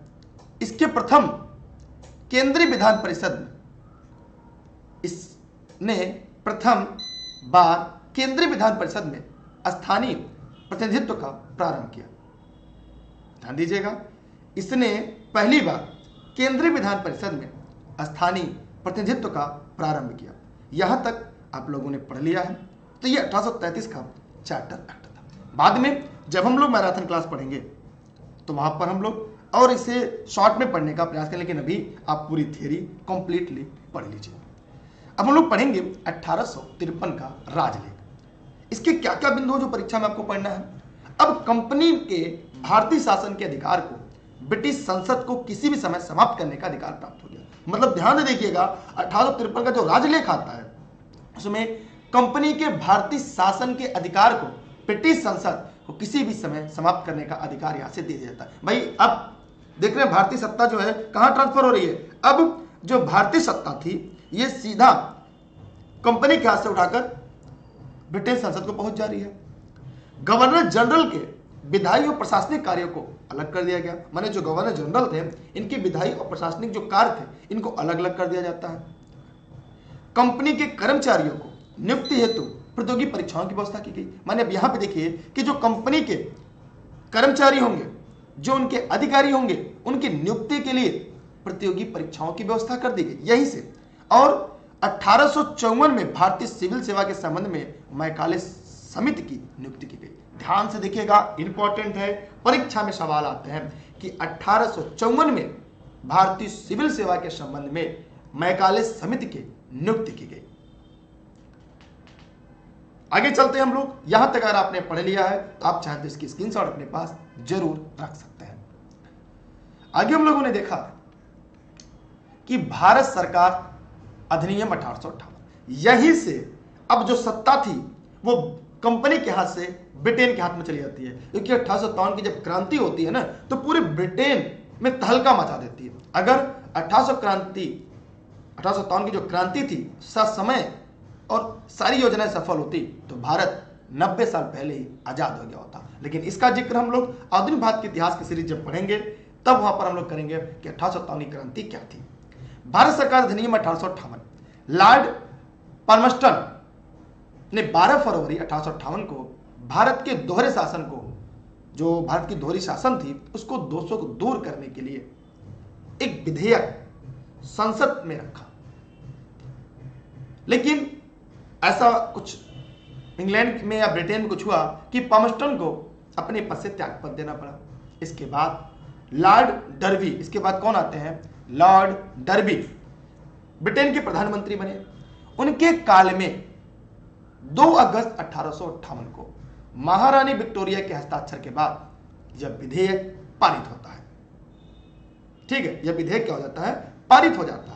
Speaker 1: इसके प्रथम केंद्रीय विधान परिषद में इसने प्रथम बार केंद्रीय विधान परिषद में स्थानीय प्रतिनिधित्व का प्रारंभ किया। ध्यान दीजिएगा, इसने पहली बार केंद्रीय विधान परिषद में स्थानीय प्रतिनिधित्व का प्रारंभ किया। यहां तक आप लोगों ने पढ़ लिया है। तो यह 1833 का चार्टर एक्ट था। बाद में जब हम लोग मैराथन क्लास पढ़ेंगे तो वहां पर हम लोग और इसे शॉर्ट में पढ़ने का प्रयास करें, लेकिन अभी आप पूरी थियरी कंप्लीटली पढ़ लीजिए। अब हम लोग पढ़ेंगे 1853 का राजलेख। इसके क्या क्या बिंदु जो परीक्षा में आपको पढ़ना है। अब कंपनी के भारतीय शासन के अधिकार को ब्रिटिश संसद को किसी भी समय समाप्त करने का अधिकार प्राप्त हो गया। मतलब ध्यान से देखिएगा, 1853 का जो राजलेख आता है उसमें कंपनी के भारतीय शासन के अधिकार को ब्रिटिश संसद को किसी भी समय समाप्त करने का अधिकार यहां से दे दिया जाता है। भाई अब देख रहे हैं भारतीय सत्ता जो है कहां ट्रांसफर हो रही है। अब जो भारतीय सत्ता थी ये सीधा कंपनी के हाथ से उठाकर ब्रिटिश संसद को पहुंच जा रही है। गवर्नर जनरल के विधायी और प्रशासनिक कार्यों को अलग कर दिया गया। माने जो गवर्नर जनरल थे इनके विधायी और प्रशासनिक जो कार्य थे इनको अलग अलग कर दिया जाता है। कंपनी के कर्मचारियों को नियुक्ति हेतु प्रतियोगी परीक्षाओं की व्यवस्था की गई। माने अब यहां पे देखिए कि जो कंपनी के कर्मचारी होंगे, जो उनके अधिकारी होंगे, उनकी नियुक्ति के लिए प्रतियोगी परीक्षाओं की व्यवस्था कर दी गई यहीं से। और 1854 में भारतीय सिविल सेवा के संबंध में मैकाले समिति की नियुक्ति की गई। ध्यान से देखिएगा, इंपॉर्टेंट है, परीक्षा में सवाल आते हैं कि 1854 में भारतीय सिविल सेवा के संबंध में मैकाले समिति की नियुक्ति की गई। आगे चलते हैं हम लोग। यहां तक अगर आपने पढ़ लिया है तो आप चाहें तो इसकी स्क्रीनशॉट अपने पास जरूर रख सकते हैं। आगे हम लोगों ने देखा कि भारत सरकार अधिनियम 1858, यहीं से अब जो सत्ता थी वो कंपनी के हाथ से ब्रिटेन के हाथ में चली जाती है, क्योंकि 1857 की जब क्रांति होती है ना तो पूरे ब्रिटेन में तहलका मचा देती है। अगर 1857 की जो क्रांति थी समय और सारी योजनाएं सफल होती तो भारत 90 साल पहले ही आजाद हो गया होता। लेकिन इसका जिक्र हम लोग आधुनिक भारत के इतिहास की सीरीज जब पढ़ेंगे तब वहां पर हम लोग करेंगे कि 1857 की क्रांति क्या थी। भारत सरकार अधिनियम 1858, लॉर्ड पाल्मर्स्टन ने 12 फरवरी 1858 को भारत के दोहरे शासन को, जो भारत की दोहरी शासन थी उसको दोषों को दूर करने के लिए एक विधेयक संसद में रखा। लेकिन ऐसा कुछ इंग्लैंड में या ब्रिटेन में कुछ हुआ कि पाल्मर्स्टन को अपने पद से त्याग पत्र देना पड़ा। इसके बाद लॉर्ड डर्बी, इसके बाद कौन आते हैं, लॉर्ड डर्बी ब्रिटेन के प्रधानमंत्री बने। उनके काल में 2 अगस्त 1858 को महारानी विक्टोरिया के हस्ताक्षर के बाद यह विधेयक पारित होता है। ठीक है, यह विधेयक क्या हो जाता है, पारित हो जाता है।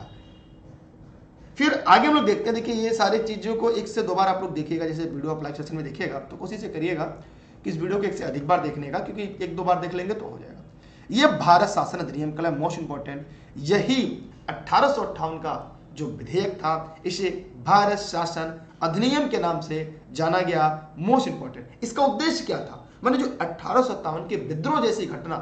Speaker 1: फिर आगे हम लोग देखते हैं। देखिए ये सारी चीजों को एक से दो बार आप लोग देखिएगा, जैसे वीडियो आप लाइव सेशन में देखिएगा तो कोशिश करिएगा कि इस वीडियो को एक से अधिक बार देखने का, क्योंकि एक दो बार देख लेंगे तो हो जाएगा। यह भारत शासन अधिनियम का मोस्ट इंपॉर्टेंट, यही 1858 का जो विधेयक था इसे भारत शासन अधिनियम के नाम से जाना गया। मोस्ट इंपॉर्टेंट इसका उद्देश्य क्या था, माने जो 1857 के विद्रोह जैसी घटना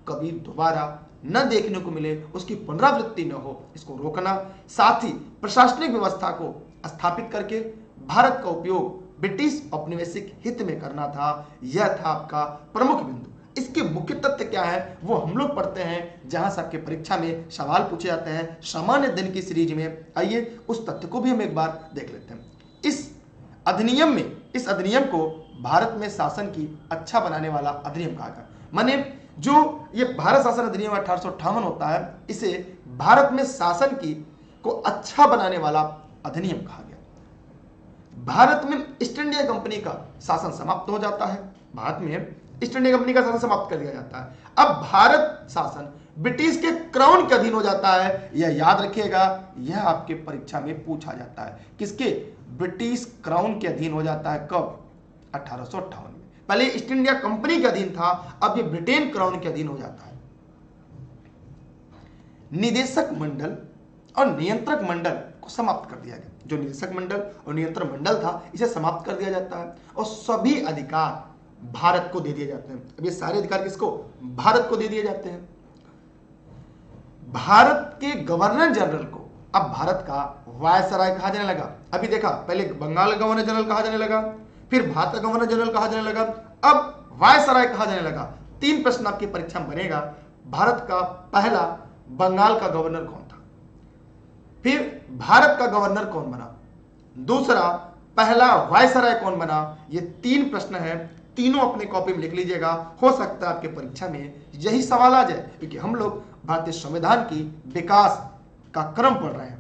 Speaker 1: कभी दोबारा न देखने को मिले, उसकी पुनरावृत्ति न हो, इसको रोकना, साथ ही प्रशासनिक व्यवस्था को स्थापित करके भारत का उपयोग ब्रिटिश औपनिवेशिक हित में करना था। यह था आपका प्रमुख बिंदु। इसके मुख्य तथ्य क्या है वो हम लोग पढ़ते हैं, जहां से आपके परीक्षा में सवाल पूछे जाते हैं सामान्य दिन की सीरीज में। आइए उस तथ्य को भी हम एक बार देख लेते हैं। इस अधिनियम को भारत में शासन की अच्छा बनाने वाला अधिनियम कहा गया। माने जो ये भारत शासन अधिनियम 1858 होता है, इसे भारत में शासन की को अच्छा बनाने वाला अधिनियम कहा गया। भारत में ईस्ट इंडिया कंपनी का शासन समाप्त हो जाता है। भारत में ईस्ट इंडिया कंपनी का शासन समाप्त कर दिया जाता है। अब भारत शासन ब्रिटिश के क्राउन के अधीन हो जाता है। यह याद रखिएगा, यह आपके परीक्षा में पूछा जाता है। किसके, ब्रिटिश क्राउन के अधीन हो जाता है। कब, 1858 में। पहले ईस्ट इंडिया कंपनी के अधीन था, अब ये ब्रिटेन क्राउन के अधीन हो जाता है। निदेशक मंडल और नियंत्रक मंडल को समाप्त कर दिया गया। जो निदेशक मंडल और नियंत्रण मंडल था इसे समाप्त कर दिया जाता है और सभी अधिकार भारत को दे दिए जाते हैं। अब ये सारे अधिकार किसको, भारत को दे दिए जाते हैं। भारत के गवर्नर जनरल को अब भारत का वायसराय कहा जाने लगा। अभी देखा, पहले बंगाल का गवर्नर जनरल कहा जाने लगा, फिर भारत का गवर्नर जनरल कहा जाने लगा, अब वायसराय कहा जाने लगा। 3 प्रश्न आपकी परीक्षा में बनेगा। भारत का पहला बंगाल का गवर्नर कौन था, फिर भारत का गवर्नर कौन बना, दूसरा पहला वायसराय कौन बना। ये 3 प्रश्न है, तीनों अपने कॉपी में लिख लीजिएगा। हो सकता है आपके परीक्षा में यही सवाल आ जाए, क्योंकि हम लोग भारतीय संविधान की विकास का क्रम पढ़ रहे हैं।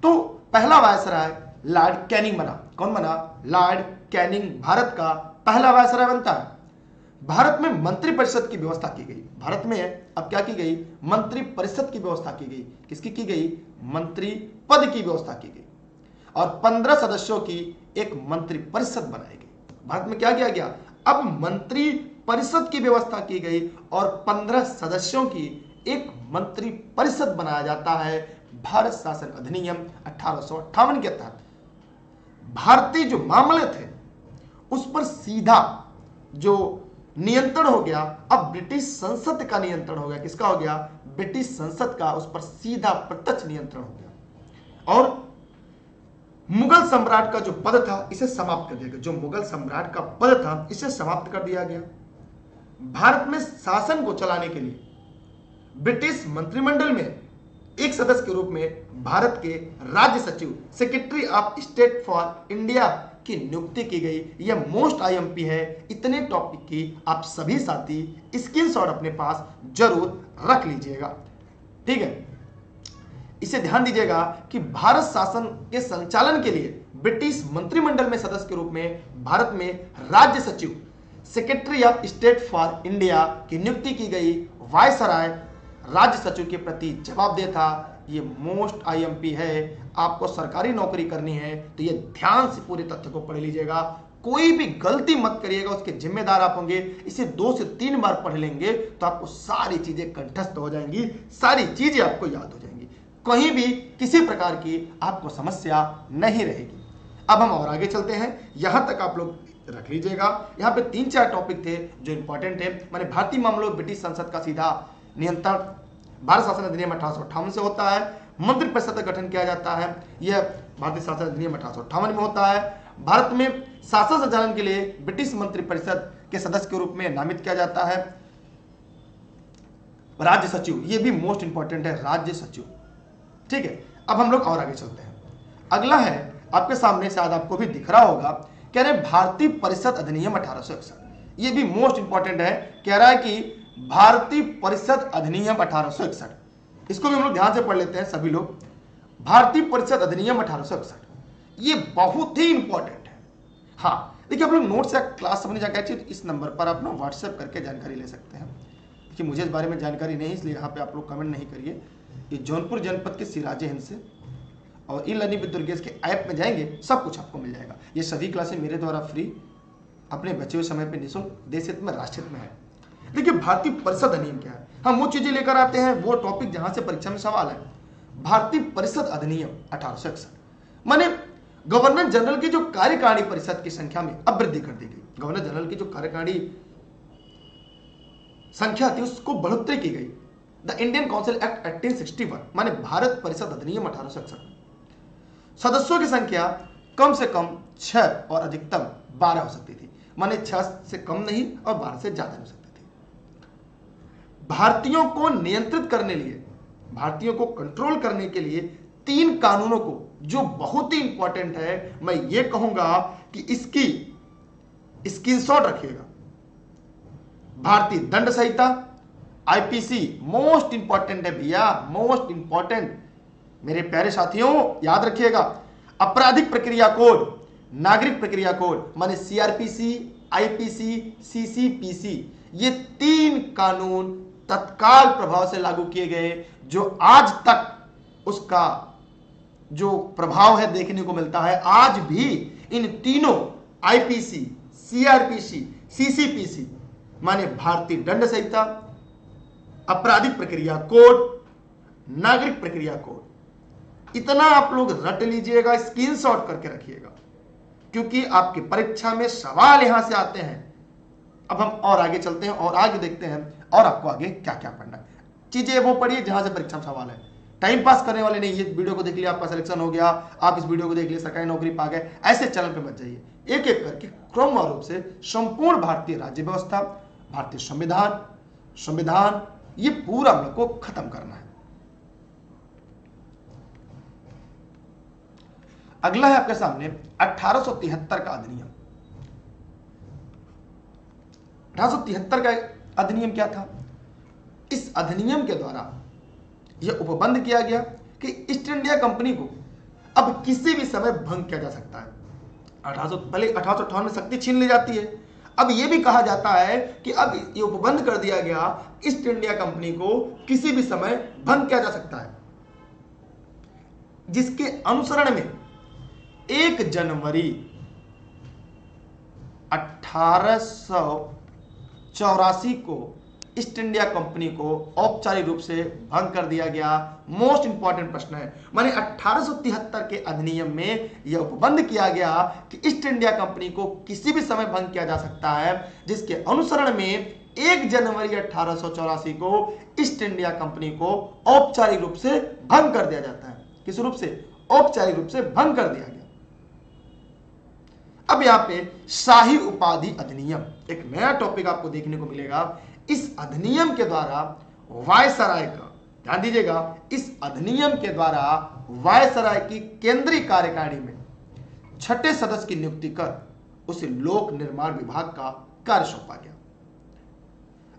Speaker 1: तो पहला वायसराय लॉर्ड कैनिंग बना। कौन बना, लॉर्ड कैनिंग भारत का पहला वायसराय बनता है। भारत में मंत्री परिषद की व्यवस्था की गई। भारत में अब क्या की गई, मंत्री परिषद की व्यवस्था की गई। किसकी की गई, मंत्री पद की व्यवस्था की गई और 15 सदस्यों की एक मंत्री परिषद बनाई गई। भारत में क्या किया गया, अब मंत्री परिषद की व्यवस्था की गई और 15 सदस्यों की एक मंत्री परिषद बनाया जाता है। भारत शासन अधिनियम 1858 के तहत भारतीय जो मामले थे उस पर सीधा जो नियंत्रण हो गया, अब ब्रिटिश संसद का नियंत्रण हो गया। किसका हो गया, ब्रिटिश संसद का, उस पर सीधा प्रत्यक्ष नियंत्रण हो गया। और मुगल सम्राट का जो पद था इसे समाप्त कर दिया गया। जो मुगल सम्राट का पद था इसे समाप्त कर दिया गया। भारत में शासन को चलाने के लिए ब्रिटिश मंत्रिमंडल में एक सदस्य के रूप में भारत के राज्य सचिव, secretary of state for India की नियुक्ति की गई। यह मोस्ट आईएमपी है। इतने टॉपिक की आप सभी साथी स्क्रीनशॉट अपने पास जरूर रख लीजिएगा। ठीक है, इसे ध्यान दीजिएगा कि भारत शासन के संचालन के लिए ब्रिटिश मंत्रिमंडल में सदस्य के रूप में भारत में राज्य सचिव, secretary of state for India की नियुक्ति की गई। वायसराय राज्य सचिव के प्रति जवाबदेह था। ये मोस्ट आईएमपी है। आपको सरकारी नौकरी करनी है तो ये ध्यान से पूरे तथ्य को पढ़ लीजिएगा, कोई भी गलती मत करिएगा, उसके जिम्मेदार आप होंगे। इसे 2 से 3 बार पढ़ लेंगे तो आपको सारी चीजें कंठस्थ हो जाएंगी, सारी चीजें आपको याद हो जाएंगी, कहीं भी किसी प्रकार की आपको समस्या नहीं रहेगी। अब हम और आगे चलते हैं, यहां तक आप लोग रख लीजिएगा। यहाँ पे 3-4 टॉपिक थे जो इंपॉर्टेंट है। माने भारतीय मामलों ब्रिटिश संसद का सीधा नियंत्रण भारत शासन अधिनियम 1858 से होता है। मंत्रिपरिषद का गठन किया जाता है, यह भारतीय शासन अधिनियम 1858 में होता है। भारत में शासन संचालन के लिए ब्रिटिश मंत्रिपरिषद के सदस्य के रूप में नामित किया जाता है राज्य सचिव। यह भी मोस्ट इंपॉर्टेंट है, राज्य सचिव। ठीक है, अब हम लोग और आगे चलते हैं। अगला है आपके सामने, शायद आपको भी दिख रहा होगा, कह रहे भारतीय परिषद अधिनियम 1861। यह भी मोस्ट इंपॉर्टेंट है, कह रहा है कि भारतीय परिषद अधिनियम 1861। इसको भी हम लोग ध्यान से पढ़ लेते हैं सभी लोग। भारतीय परिषद अधिनियम 1861 ये बहुत ही इंपॉर्टेंट है। हाँ देखिए, आप लोग नोट्स या क्लास समझने जानकारी चाहिए तो इस नंबर पर आप ना व्हाट्सएप करके जानकारी ले सकते हैं। कि मुझे इस बारे में जानकारी नहीं, इसलिए यहाँ पे आप लोग कमेंट नहीं करिए। ये जौनपुर जनपद के सिराजे हिंद से और ई लर्निंग विद दुर्गेश के ऐप में जाएंगे, सब कुछ आपको मिल जाएगा। ये सभी क्लासें मेरे द्वारा फ्री, अपने बचे हुए समय पे निःशुल्क, देश हित में राष्ट्र हित में है। देखिए भारतीय परिषद अधिनियम क्या है, हम वो चीजें लेकर आते हैं, वो टॉपिक जहां से परीक्षा में सवाल है। भारतीय परिषद अधिनियम 1861 माने गवर्नर जनरल की जो कार्यकारिणी परिषद की संख्या में अब वृद्धि कर दी गई। गवर्नर जनरल की जो कार्यकारिणी संख्या थी उसको बढ़ोतरी की गई। द इंडियन काउंसिल एक्ट 1861 माने भारत परिषद अधिनियम 1861 सदस्यों की संख्या कम से कम 6 और अधिकतम 12 हो सकती थी। माने 6 से कम नहीं और 12 से ज्यादा हो सकती थी। भारतीयों को नियंत्रित करने लिए, भारतीयों को कंट्रोल करने के लिए 3 कानूनों को, जो बहुत ही इंपॉर्टेंट है, मैं ये कहूंगा कि इसकी स्क्रीनशॉट रखिएगा। भारतीय दंड संहिता आईपीसी मोस्ट इंपॉर्टेंट है भैया, मोस्ट इंपॉर्टेंट मेरे प्यारे साथियों, याद रखिएगा। आपराधिक प्रक्रिया कोड, नागरिक प्रक्रिया कोड माने सीआरपीसी, आईपीसी, सीसीपीसी, ये 3 कानून तत्काल प्रभाव से लागू किए गए, जो आज तक उसका जो प्रभाव है देखने को मिलता है। आज भी इन तीनों आईपीसी, सीआरपीसी, सीसीपीसी माने भारतीय दंड संहिता, आपराधिक प्रक्रिया कोड, नागरिक प्रक्रिया कोड, इतना आप लोग रट लीजिएगा, स्क्रीनशॉट करके रखिएगा, क्योंकि आपकी परीक्षा में सवाल यहां से आते हैं। अब हम और आगे चलते हैं और आगे देखते हैं और आपको आगे क्या क्या पढ़ना है। चीजें वो पढ़िए जहां से परीक्षा में सवाल है। टाइम पास करने वाले नहीं, ये वीडियो को देख लिया आपका सिलेक्शन हो गया, आप इस वीडियो को देख लिए सरकारी नौकरी पा गए, ऐसे चैनल पे मत जाइए। एक एक करके क्रमवार रूप से संपूर्ण भारतीय राज्य व्यवस्था, भारतीय संविधान ये पूरा हम लोग को खत्म करना है। अगला है आपके सामने 1873 का अधिनियम। 1873 का अधिनियम क्या था? इस अधिनियम के द्वारा यह उपबंध किया गया कि ईस्ट इंडिया कंपनी को अब किसी भी समय भंग किया जा सकता है। पहले 1858 में शक्ति छीन ली जाती है, अब यह भी कहा जाता है कि अब यह उपबंध कर दिया गया, ईस्ट इंडिया कंपनी को किसी भी समय भंग किया जा सकता है, जिसके अनुसरण में 1 जनवरी 1884 को ईस्ट इंडिया कंपनी को औपचारिक रूप से भंग कर दिया गया। मोस्ट इंपॉर्टेंट प्रश्न है, माने 1873 के अधिनियम में यह उपबंध किया गया कि ईस्ट इंडिया कंपनी को किसी भी समय भंग किया जा सकता है, जिसके अनुसरण में 1 जनवरी 1884 को ईस्ट इंडिया कंपनी को औपचारिक रूप से भंग कर दिया जाता है। किस रूप से? औपचारिक रूप से भंग कर दिया गया। अब यहां पे शाही उपाधि अधिनियम, एक नया टॉपिक आपको देखने को मिलेगा। इस अधिनियम के द्वारा वायसराय का, ध्यान दीजिएगा, इस अधिनियम के द्वारा वायसराय की केंद्रीय कार्यकारिणी में 6ठे सदस्य की नियुक्ति कर उसे लोक निर्माण विभाग का कार्य सौंपा गया।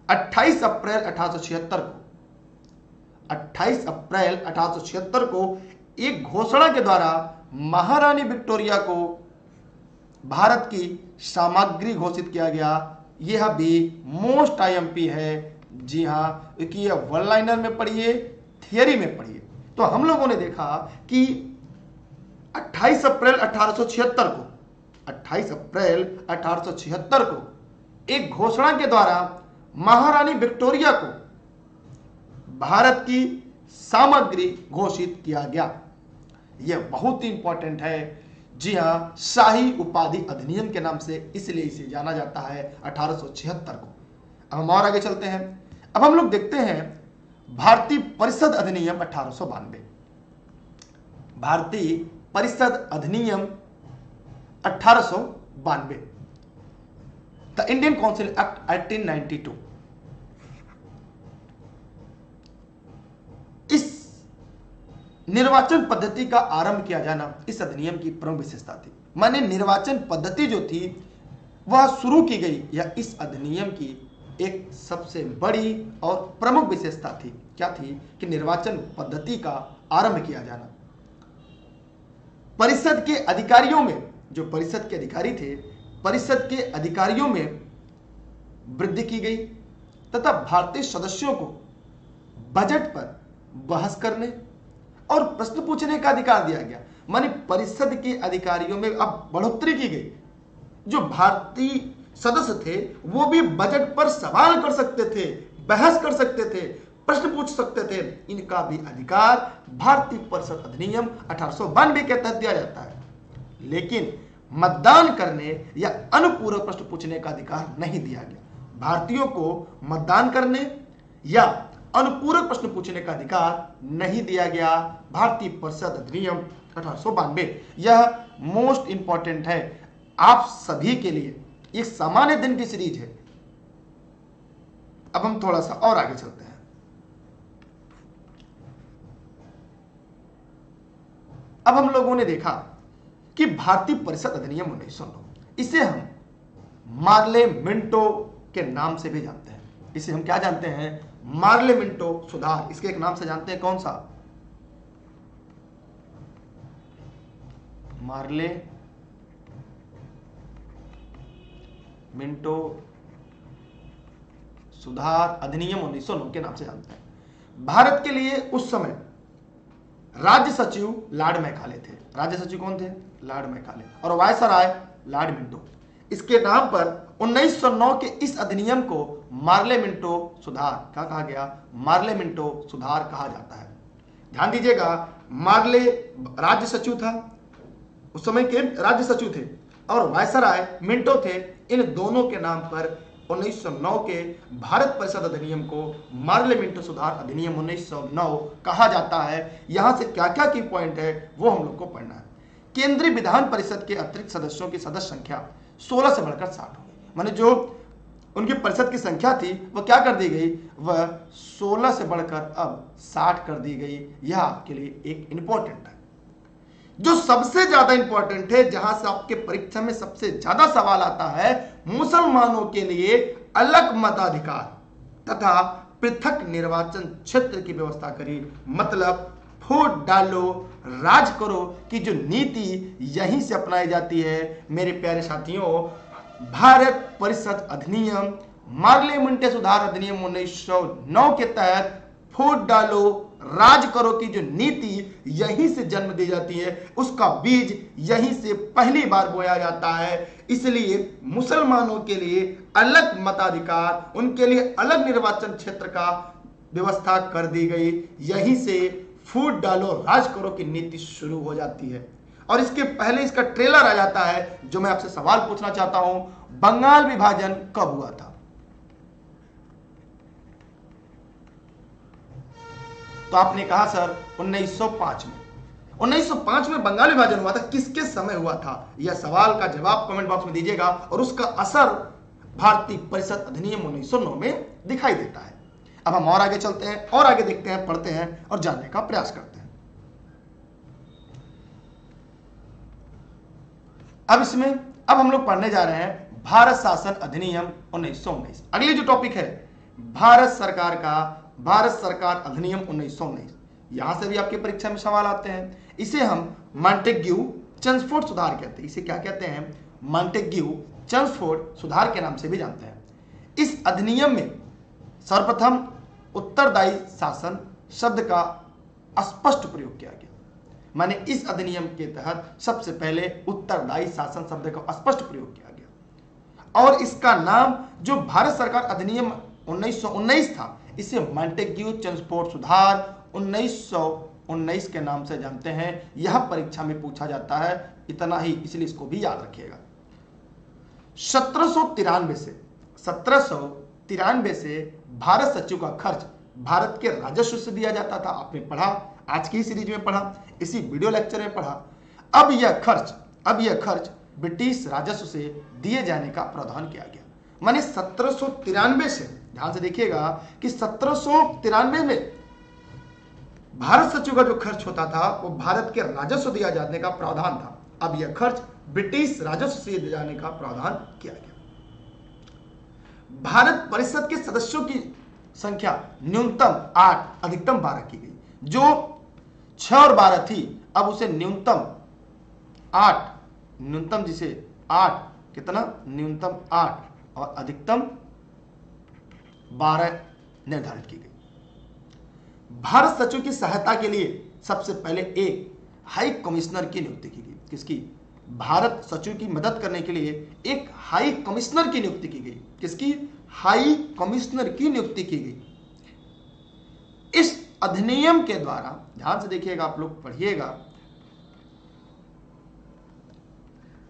Speaker 1: 28 अप्रैल 1876 को 28 अप्रैल 1876 को एक घोषणा के द्वारा महारानी विक्टोरिया को भारत की सामग्री घोषित किया गया। यह भी मोस्ट आईएमपी है। जी हाँ, कि यह वन लाइनर में पढ़िए, थियरी में पढ़िए। तो हम लोगों ने देखा कि 28 अप्रैल 1876 को एक घोषणा के द्वारा महारानी विक्टोरिया को भारत की सामग्री घोषित किया गया। यह बहुत ही इंपॉर्टेंट है। जी हाँ, शाही उपाधि अधिनियम के नाम से इसलिए इसे जाना जाता है 1876 को। अब हम और आगे चलते हैं। अब हम लोग देखते हैं भारतीय परिषद अधिनियम 1892। भारतीय परिषद अधिनियम 1892, द इंडियन काउंसिल एक्ट 1892। इस निर्वाचन पद्धति का आरंभ किया जाना इस अधिनियम की प्रमुख विशेषता थी। माने निर्वाचन पद्धति जो थी वह शुरू की गई, यह इस अधिनियम की एक सबसे बड़ी और प्रमुख विशेषता थी। क्या थी? कि निर्वाचन पद्धति का आरंभ किया जाना। परिषद के अधिकारियों में, जो परिषद के अधिकारी थे, परिषद के अधिकारियों में वृद्धि की गई तथा भारतीय सदस्यों को बजट पर बहस करने और प्रश्न पूछने का अधिकार दिया गया। माने परिषद के अधिकारियों में अब बढ़ोतरी की गई। जो भारतीय सदस्य थे वो भी बजट पर सवाल कर सकते थे, बहस कर सकते थे, प्रश्न पूछ सकते थे। इनका भी अधिकार भारतीय परिषद अधिनियम 1892 के तहत दिया जाता है। लेकिन मतदान करने या अनुपूरक प्रश्न पूछने का अधिकार नहीं दिया गया। भारतीयों को मतदान करने या अनुपूरक प्रश्न पूछने का अधिकार नहीं दिया गया। भारतीय परिषद अधिनियम 1892 यह मोस्ट इंपॉर्टेंट है आप सभी के लिए। एक सामान्य दिन की सीरीज है। अब हम थोड़ा सा और आगे चलते हैं। अब हम लोगों ने देखा कि भारतीय परिषद अधिनियम 1909, इसे हम मार्ले मिंटो के नाम से भी जानते हैं। इसे हम क्या जानते हैं? मार्ले मिंटो सुधार। इसके एक नाम से जानते हैं, कौन सा? मार्ले मिंटो सुधार अधिनियम 1909 के नाम से जानते हैं। भारत के लिए उस समय राज्य सचिव लॉर्ड मैकाले थे। राज्य सचिव कौन थे? Lord Macaulay. और वायसराय लॉर्ड मिंटो। इसके नाम पर 1909 के इस अधिनियम को मार्ले मिंटो सुधार क्या कहा गया? मार्ले मिंटो सुधार कहा जाता है। ध्यान दीजिएगा, मार्ले राज्य सचिव था, उस समय के राज्य सचिव थे, और वायसराय मिंटो थे। इन दोनों के नाम पर 1909 के भारत परिषद अधिनियम को मार्ले मिंटो सुधार अधिनियम 1909 कहा जाता है। यहां से क्या क्या की पॉइंट है वो हम लोग को पढ़ना है। केंद्रीय विधान परिषद के अतिरिक्त सदस्यों की सदस्य संख्या 16 से बढ़कर 60 हो गई। माने जो उनकी परिषद की संख्या थी वह क्या कर दी गई? वह 16 से बढ़कर अब 60 कर दी गई। यह आपके लिए एक इंपॉर्टेंट है। जो सबसे ज्यादा इंपॉर्टेंट है, जहां से आपके परीक्षा में सबसे ज्यादा सवाल आता है, मुसलमानों के लिए अलग मताधिकार तथा पृथक निर्वाचन क्षेत्र की व्यवस्था करी। मतलब वोट डालो, राज करो की जो नीति यहीं से अपनाई जाती है। मेरे प्यारे साथियों, भारत परिषद अधिनियम मार्ले मिंटो सुधार अधिनियम 1909 के तहत वोट डालो, राज करो की जो नीति यहीं से जन्म दी जाती है, उसका बीज यहीं से पहली बार बोया जाता है। इसलिए मुसलमानों के लिए अलग मताधिकार, उनके लिए अलग निर्वाचन क्षेत्र का व्यवस्था कर दी गई। यहीं से वोट डालो, राज करो की नीति शुरू हो जाती है। और इसके पहले इसका ट्रेलर आ जाता है, जो मैं आपसे सवाल पूछना चाहता हूं, बंगाल विभाजन कब हुआ था? तो आपने कहा सर 1905 में। 1905 में बंगाल विभाजन हुआ था। किसके समय हुआ था? यह सवाल का जवाब कमेंट बॉक्स में दीजिएगा और उसका असर भारतीय परिषद अधिनियम 1909 में दिखाई देता है। अब हम और आगे चलते हैं और आगे देखते हैं, पढ़ते हैं और जानने का प्रयास करते हैं। अब हम लोग पढ़ने जा रहे हैं भारत शासन अधिनियम 1919। अगली जो टॉपिक है, भारत सरकार का भारत सरकार अधिनियम 1919, यहां से भी आपकी परीक्षा में सवाल आते हैं। इसे हम मॉन्टेग्यू चेम्सफोर्ड सुधार कहते हैं। इसे क्या कहते हैं? मॉन्टेग्यू चेम्सफोर्ड सुधार के नाम से भी जानते हैं। इस अधिनियम में सर्वप्रथम उत्तरदायी शासन शब्द का स्पष्ट प्रयोग किया गया। माने इस अधिनियम के तहत सबसे पहले उत्तरदायी शासन शब्द का स्पष्ट प्रयोग किया गया और इसका नाम जो भारत सरकार अधिनियम 1919 था, इसे मॉन्टेग्यू चेम्सफोर्ड सुधार 1919 के नाम से जानते हैं। यह परीक्षा में पूछा जाता है, इतना ही, इसलिए इसको भी याद रखिएगा। 1793 से भारत सचिव का खर्च भारत के राजस्व से दिया जाता था। आपने पढ़ा, आज की सीरीज में पढ़ा, इसी वीडियो लेक्चर में पढ़ा। अब यह खर्च ब्रिटिश राजस्व से दिए जाने का प्रावधान किया गया। माने 1793 से, ध्यान से देखिएगा कि 1793 में भारत सचिव का जो खर्च होता था वो भारत के राजस्व दिया जाने का प्रावधान था। अब यह खर्च ब्रिटिश राजस्व से दिए जाने का प्रावधान किया गया। भारत परिषद के सदस्यों की संख्या न्यूनतम 8, अधिकतम 12 की गई। जो 6 और 12 थी, अब उसे न्यूनतम 8, न्यूनतम जिसे 8, कितना? न्यूनतम 8 और अधिकतम 12 निर्धारित की गई। भारत सचिव की सहायता के लिए सबसे पहले एक हाई कमिश्नर की नियुक्ति की गई। किसकी? भारत सचिव की मदद करने के लिए एक हाई कमिश्नर की नियुक्ति की गई। किसकी? हाई कमिश्नर की नियुक्ति की गई। इस अधिनियम के द्वारा, ध्यान से देखिएगा, आप लोग पढ़िएगा,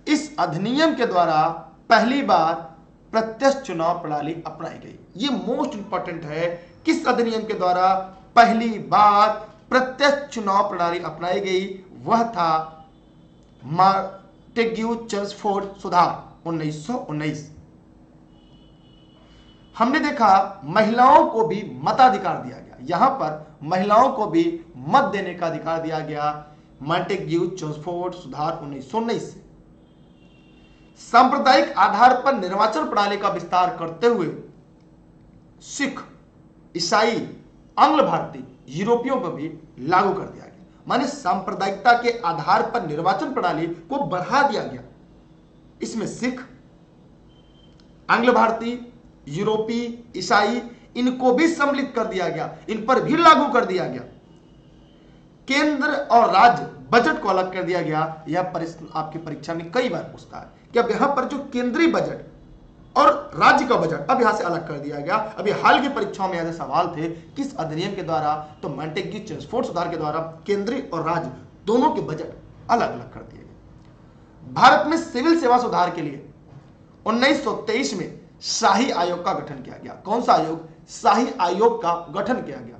Speaker 1: इस अधिनियम के द्वारा पहली बार प्रत्यक्ष चुनाव प्रणाली अपनाई गई। ये मोस्ट इंपॉर्टेंट है। किस अधिनियम के द्वारा पहली बार प्रत्यक्ष चुनाव प्रणाली अपनाई गई? वह था मॉन्टेग्यू चेम्सफोर्ड सुधार 1919। हमने देखा महिलाओं को भी मताधिकार दिया गया। यहां पर महिलाओं को भी मत देने का अधिकार दिया गया मॉन्टेग्यू चेम्सफोर्ड सुधार 1919 से। सांप्रदायिक आधार पर निर्वाचन प्रणाली का विस्तार करते हुए सिख, ईसाई, आंग्ल भारतीय, यूरोपियों पर भी लागू कर दिया गया। माने सांप्रदायिकता के आधार पर निर्वाचन प्रणाली को बढ़ा दिया गया। इसमें सिख, आंग्ल भारतीय, यूरोपीय, ईसाई, इनको भी सम्मिलित कर दिया गया, इन पर भी लागू कर दिया गया। केंद्र और राज्य बजट को अलग कर दिया गया। यह प्रश्न आपकी परीक्षा में कई बार पूछता है कि अब यहां पर जो केंद्रीय बजट और राज्य का बजट अब यहां से अलग कर दिया गया। अभी हाल की परीक्षाओं में ऐसे सवाल थे किस अधिनियम के द्वारा, तो मॉन्टेग्यू चेम्सफोर्ड सुधार के द्वारा केंद्रीय और राज्य दोनों के बजट अलग अलग कर दिए गए। भारत में सिविल सेवा सुधार के लिए 1923 में शाही आयोग का गठन किया गया। कौन सा आयोग? शाही आयोग का गठन किया गया,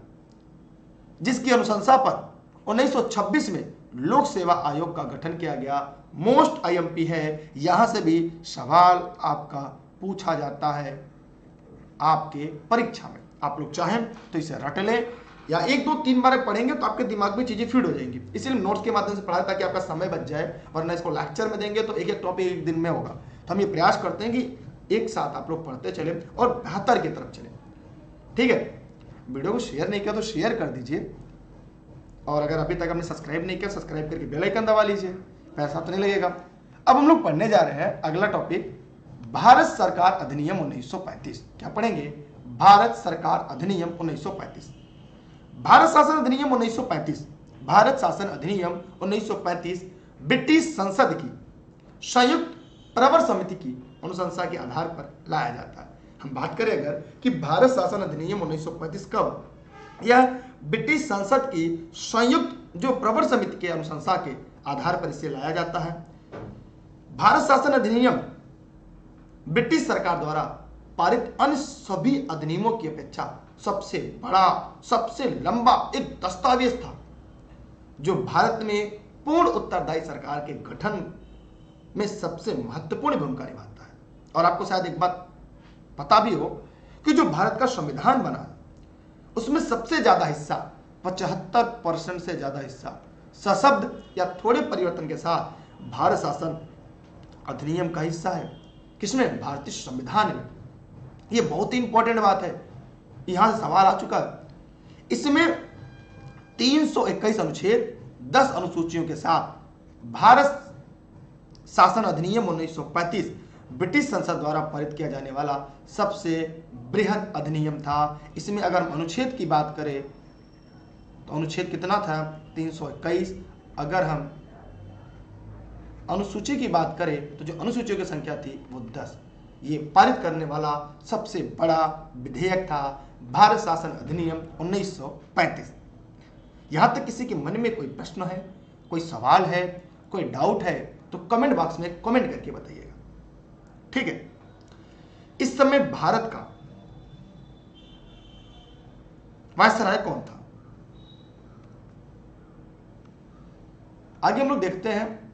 Speaker 1: जिसकी अनुशंसा पर 1926 में लोक सेवा आयोग का गठन किया गया। मोस्ट आईएमपी है, यहां से भी सवाल आपका पूछा जाता है आपके परीक्षा में। आप लोग चाहें तो इसे रट लें या 1, 2, 3 बार पढ़ेंगे तो आपके दिमाग में चीजें फीड हो जाएंगी। इसलिए नोट्स के माध्यम से पढ़ाएं ताकि आपका समय बच जाए, वरना इसको लेक्चर में देंगे तो एक एक टॉपिक एक दिन में होगा। तो हम ये प्रयास करते हैं कि एक साथ आप लोग पढ़ते चले और बेहतर की तरफ चले। ठीक है, वीडियो को शेयर नहीं किया तो शेयर कर दीजिए, और अगर अभी तक आपने सब्सक्राइब नहीं किया सब्सक्राइब करके बेल आइकन दबा लीजिए, पैसा तो नहीं लगेगा। अब हम लोग पढ़ने जा रहे हैं अगला टॉपिक, भारत सरकार अधिनियम 1935। क्या पढ़ेंगे? भारत सरकार अधिनियम 1935। भारत शासन अधिनियम 1935, भारत शासन अधिनियम 1935 ब्रिटिश संसद की संयुक्त प्रवर समिति की अनुशंसा के आधार पर लाया जाता है। हम बात करें अगर कि भारत शासन अधिनियम 1935 कब, यह ब्रिटिश संसद की संयुक्त जो प्रवर समिति के अनुशंसा के आधार पर इसे लाया जाता है। भारत शासन अधिनियम ब्रिटिश सरकार द्वारा पारित अन्य सभी अधिनियमों की अपेक्षा सबसे बड़ा, सबसे लंबा एक दस्तावेज था जो भारत में पूर्ण उत्तरदायी सरकार के गठन में सबसे महत्वपूर्ण भूमिका निभाता है। और आपको शायद एक बात पता भी हो कि जो भारत का संविधान बना उसमें सबसे ज्यादा हिस्सा 75% से ज्यादा हिस्सा सशब्द या थोड़े परिवर्तन के साथ भारत शासन अधिनियम का हिस्सा है। किसमें? भारतीय संविधान में। यह बहुत ही इंपॉर्टेंट बात है, यहां से सवाल आ चुका है इसमें 321 अनुच्छेद, 10 अनुसूचियों के साथ भारत शासन अधिनियम 1935 ब्रिटिश संसद द्वारा पारित किया जाने वाला सबसे बृहद अधिनियम था। इसमें अगर हम अनुच्छेद की बात करें तो अनुच्छेद कितना था? 321। अगर हम अनुसूची की बात करें तो जो अनुसूचियों की संख्या थी वो 10। ये पारित करने वाला सबसे बड़ा विधेयक था भारत शासन अधिनियम 1935। यहां तक किसी के मन में कोई प्रश्न है, कोई सवाल है, कोई डाउट है तो कमेंट बॉक्स में कमेंट करके बताइएगा, ठीक है। इस समय भारत का वायसराय कौन था? आगे हम लोग देखते हैं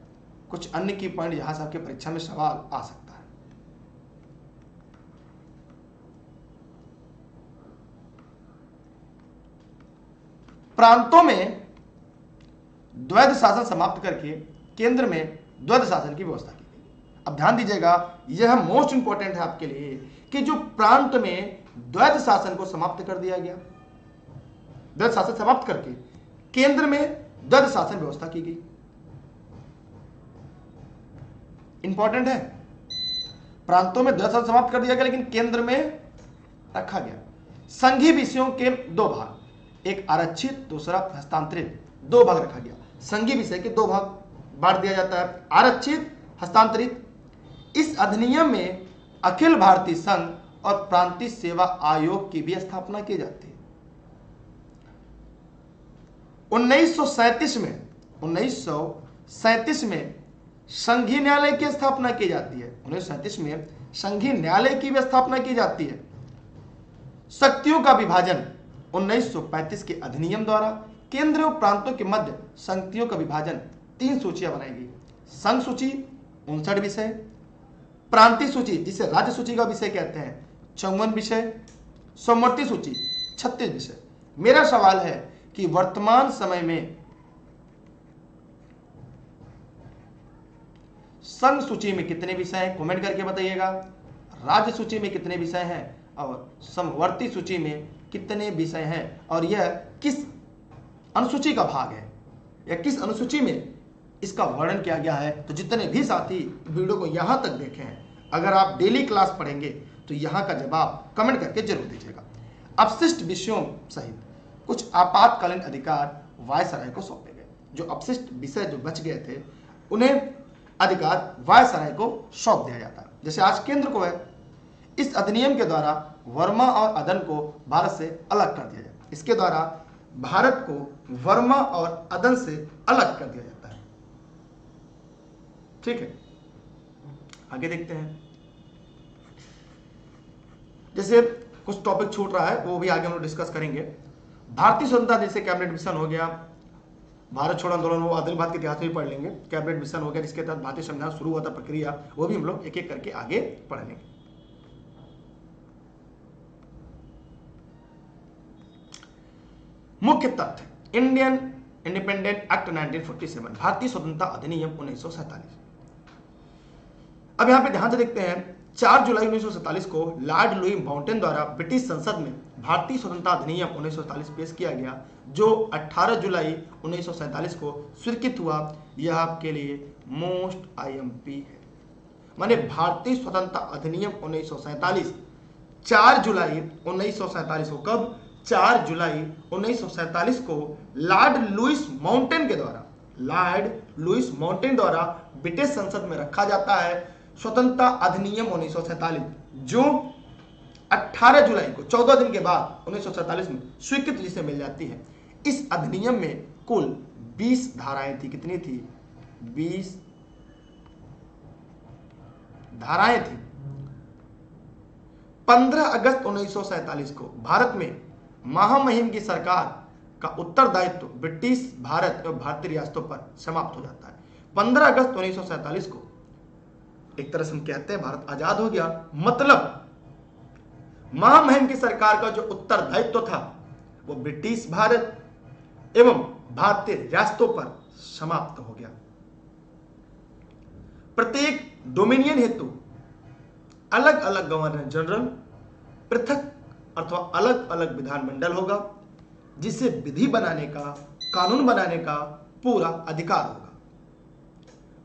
Speaker 1: कुछ अन्य की पॉइंट जहां से आपके परीक्षा में सवाल आ सकता है। प्रांतों में द्वैध शासन समाप्त करके केंद्र में द्वैध शासन की व्यवस्था की गई। अब ध्यान दीजिएगा, यह मोस्ट इंपॉर्टेंट है आपके लिए कि जो प्रांत में द्वैध शासन को समाप्त कर दिया गया, द्वैध शासन समाप्त करके केंद्र में द्वैध शासन व्यवस्था की गई। इंपॉर्टेंट है, प्रांतों में द्वैध शासन समाप्त कर दिया गया लेकिन केंद्र में रखा गया। संघीय विषयों के दो भाग, एक आरक्षित, दूसरा हस्तांतरित, दो भाग रखा गया। संघीय विषय के दो भाग बांट दिया जाता है, आरक्षित, हस्तांतरित। इस अधिनियम में अखिल भारतीय संघ और प्रांतीय सेवा आयोग की भी स्थापना की जाती है। 1937 में संघीय न्यायालय की स्थापना की जाती है। 1937 में संघीय न्यायालय की भी स्थापना की जाती है। शक्तियों का विभाजन 1935 के अधिनियम द्वारा केंद्र और प्रांतों के मध्य शक्तियों का विभाजन 3 सूचियां बनाई गई। संघ सूची 59 विषय, प्रांतीय सूची जिसे राज्य सूची का विषय कहते हैं 54 विषय, समवर्ती सूची 36 विषय। मेरा सवाल है कि वर्तमान समय में संघ सूची में कितने विषय हैं? कमेंट करके बताइएगा। राज्य सूची में कितने विषय हैं और समवर्ती सूची में कितने विषय हैं, और यह किस अनुसूची का भाग है या किस अनुसूची में इसका वर्णन किया गया है। तो जितने भी साथी वीडियो को यहां तक देखे हैं, अगर आप डेली क्लास पढ़ेंगे तो यहां का जवाब कमेंट करके जरूर दीजिएगा। अपशिष्ट विषयों सहित कुछ आपातकालीन अधिकार वायसराय को सौंपे गए। जो अपशिष्ट विषय जो बच गए थे उन्हें अधिकार वायसराय को सौंप दिया जाता है। जैसे आज केंद्र को है, इस अधिनियम के द्वारा वर्मा और अदन को भारत से अलग कर दिया जाता है। इसके द्वारा भारत को वर्मा और अदन से अलग कर दिया जाता है, ठीक है। आगे देखते हैं, जैसे कुछ टॉपिक छूट रहा है वो भी आगे हम लोग डिस्कस करेंगे। भारतीय स्वतंत्रता जैसे कैबिनेट मिशन हो गया, भारत छोड़ो आंदोलन, वो आदिल भारत के इतिहास में भी पढ़ लेंगे। कैबिनेट मिशन हो गया जिसके तहत भारतीय संविधान शुरू हुआ था प्रक्रिया, वो भी हम लोग एक एक करके आगे पढ़ लेंगे। मुख्य तथ्य, इंडियन इंडिपेंडेंट एक्ट 1947, भारतीय स्वतंत्रता अधिनियम 1947। अब यहां पे ध्यान से देखते हैं, 4 जुलाई 1947 को लॉर्ड लुई माउंटेन द्वारा ब्रिटिश संसद में भारतीय स्वतंत्रता अधिनियम 1947 पेश किया गया, जो 18 जुलाई 1947 को स्वीकृत हुआ। यह आपके लिए मोस्ट आईएमपी है। माने भारतीय स्वतंत्रता अधिनियम 1947 4 जुलाई 1947 को, कब? 4 जुलाई 1947 को लॉर्ड लुईस माउंटेन के द्वारा, लॉर्ड लुईस माउंटेन द्वारा ब्रिटिश संसद में रखा जाता है स्वतंत्रता अधिनियम 1947, जो 18 जुलाई को 14 दिन के बाद 1947 में स्वीकृति से मिल जाती है। इस अधिनियम में कुल 20 धाराएं थी। कितनी थी? 20 धाराएं थी। 15 अगस्त 1947 को भारत में महामहिम की सरकार का उत्तरदायित्व ब्रिटिश भारत एवं भारतीय रियासतों पर समाप्त हो जाता है। 15 अगस्त 1947 को एक तरह से हम कहते हैं भारत आजाद हो गया। मतलब महामहिम की सरकार का जो उत्तरदायित्व था वो ब्रिटिश भारत एवं भारतीय रियासतों पर समाप्त हो गया। प्रत्येक डोमिनियन हेतु अलग अलग गवर्नर जनरल, पृथक अथवा अलग अलग विधानमंडल होगा। जिसे विधि बनाने का, कानून बनाने का पूरा अधिकार होगा।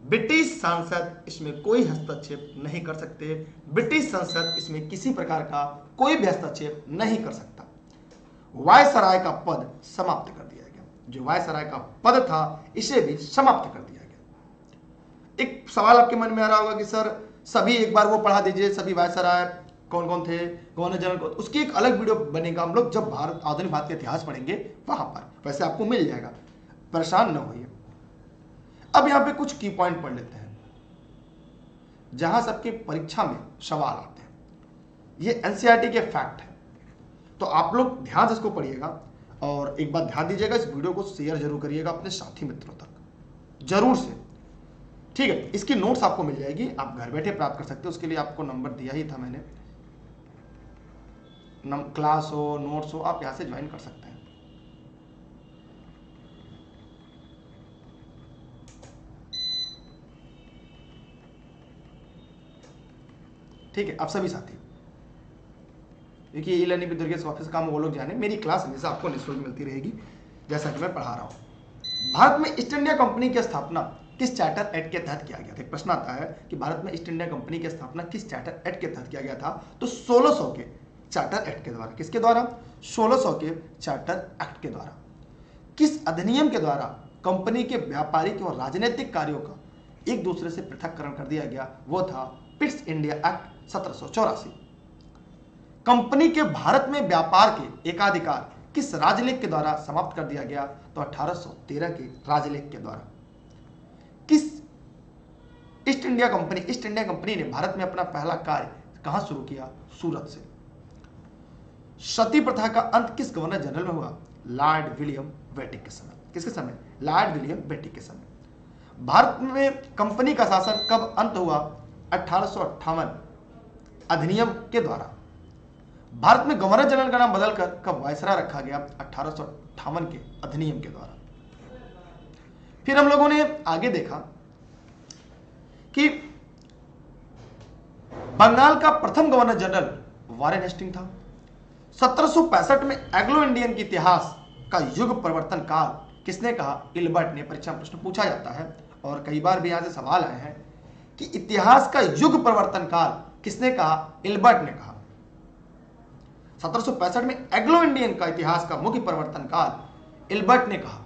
Speaker 1: ब्रिटिश सांसद इसमें कोई हस्तक्षेप नहीं कर सकते। ब्रिटिश संसद इसमें किसी प्रकार का कोई भी हस्तक्षेप नहीं कर सकता। वायसराय का पद समाप्त कर दिया गया। जो वायसराय का पद था इसे भी समाप्त कर दिया गया। एक सवाल आपके मन में आ रहा होगा कि सर सभी एक बार वो पढ़ा दीजिए, सभी वायसराय कौन कौन थे, गवर्नर जनरल को, उसकी एक अलग वीडियो बनेगा हम लोग जब भारत आधुनिक भारत का इतिहास पढ़ेंगे वहां पर, वैसे आपको मिल जाएगा, परेशान न होइए। अब यहां पे कुछ की पॉइंट पढ़ लेते हैं जहां सबके परीक्षा में सवाल आते हैं। ये एनसीईआरटी के फैक्ट है, तो आप लोग ध्यान से इसको पढ़िएगा और एक बात ध्यान दीजिएगा, इस वीडियो को शेयर जरूर करिएगा अपने साथी मित्रों तक, जरूर से, ठीक है। इसकी नोट्स आपको मिल जाएगी, आप घर बैठे प्राप्त कर सकते हो। उसके लिए आपको नंबर दिया ही था मैंने, क्लास हो, नोट्स हो, आप यहां से ज्वाइन कर सकते हैं। ठीक है, आप सभी साथी, देखिए e learning with Durgesh office काम वो लोग जाने, मेरी क्लास हमेशा आपको निःशुल्क मिलती रहेगी जैसा कि मैं पढ़ा रहा हूं। भारत में ईस्ट इंडिया कंपनी की स्थापना किस चार्टर एक्ट के तहत किया गया था? एक प्रश्न आता है कि भारत में ईस्ट इंडिया कंपनी की स्थापना किस चार्टर एक्ट के तहत किया गया था? तो 1600 के चार्टर एक्ट के द्वारा। किसके द्वारा? 1600 के चार्टर एक्ट के द्वारा। किस अधिनियम के द्वारा कंपनी के व्यापारिक और राजनीतिक कार्यों का एक दूसरे से पृथककरण कर दिया गया? वो था पिट्स इंडिया एक्ट 1784। कंपनी के भारत में व्यापार के एकाधिकार किस राजलेख के द्वारा समाप्त कर दिया गया? तो 1813 के राजलेख के द्वारा। किस ईस्ट इंडिया कंपनी ने भारत में अपना पहला कार्य कहां शुरू किया? सूरत से। सती प्रथा का अंत किस गवर्नर जनरल में हुआ? लॉर्ड विलियम बेटिक के समय। किसके समय? लॉर्ड विलियम बेटिक के समय। भारत में कंपनी का शासन कब अंत हुआ? 1858 अधिनियम के द्वारा। भारत में गवर्नर जनरल का नाम बदलकर कब वायसराय रखा गया? 1858 के अधिनियम के द्वारा। फिर हम लोगों ने आगे देखा कि बंगाल का प्रथम गवर्नर जनरल वॉरेन हेस्टिंग था। 1765 में एंग्लो इंडियन के इतिहास का युग परिवर्तन काल किसने कहा? इल्बर्ट ने। परीक्षा में प्रश्न पूछा जाता है और कई बार भी यहां से सवाल आए हैं कि इतिहास का युग परिवर्तन काल किसने कहा? इल्बर्ट ने कहा। 1765 में एंग्लो इंडियन का इतिहास का मुख्य परिवर्तन काल इल्बर्ट ने कहा।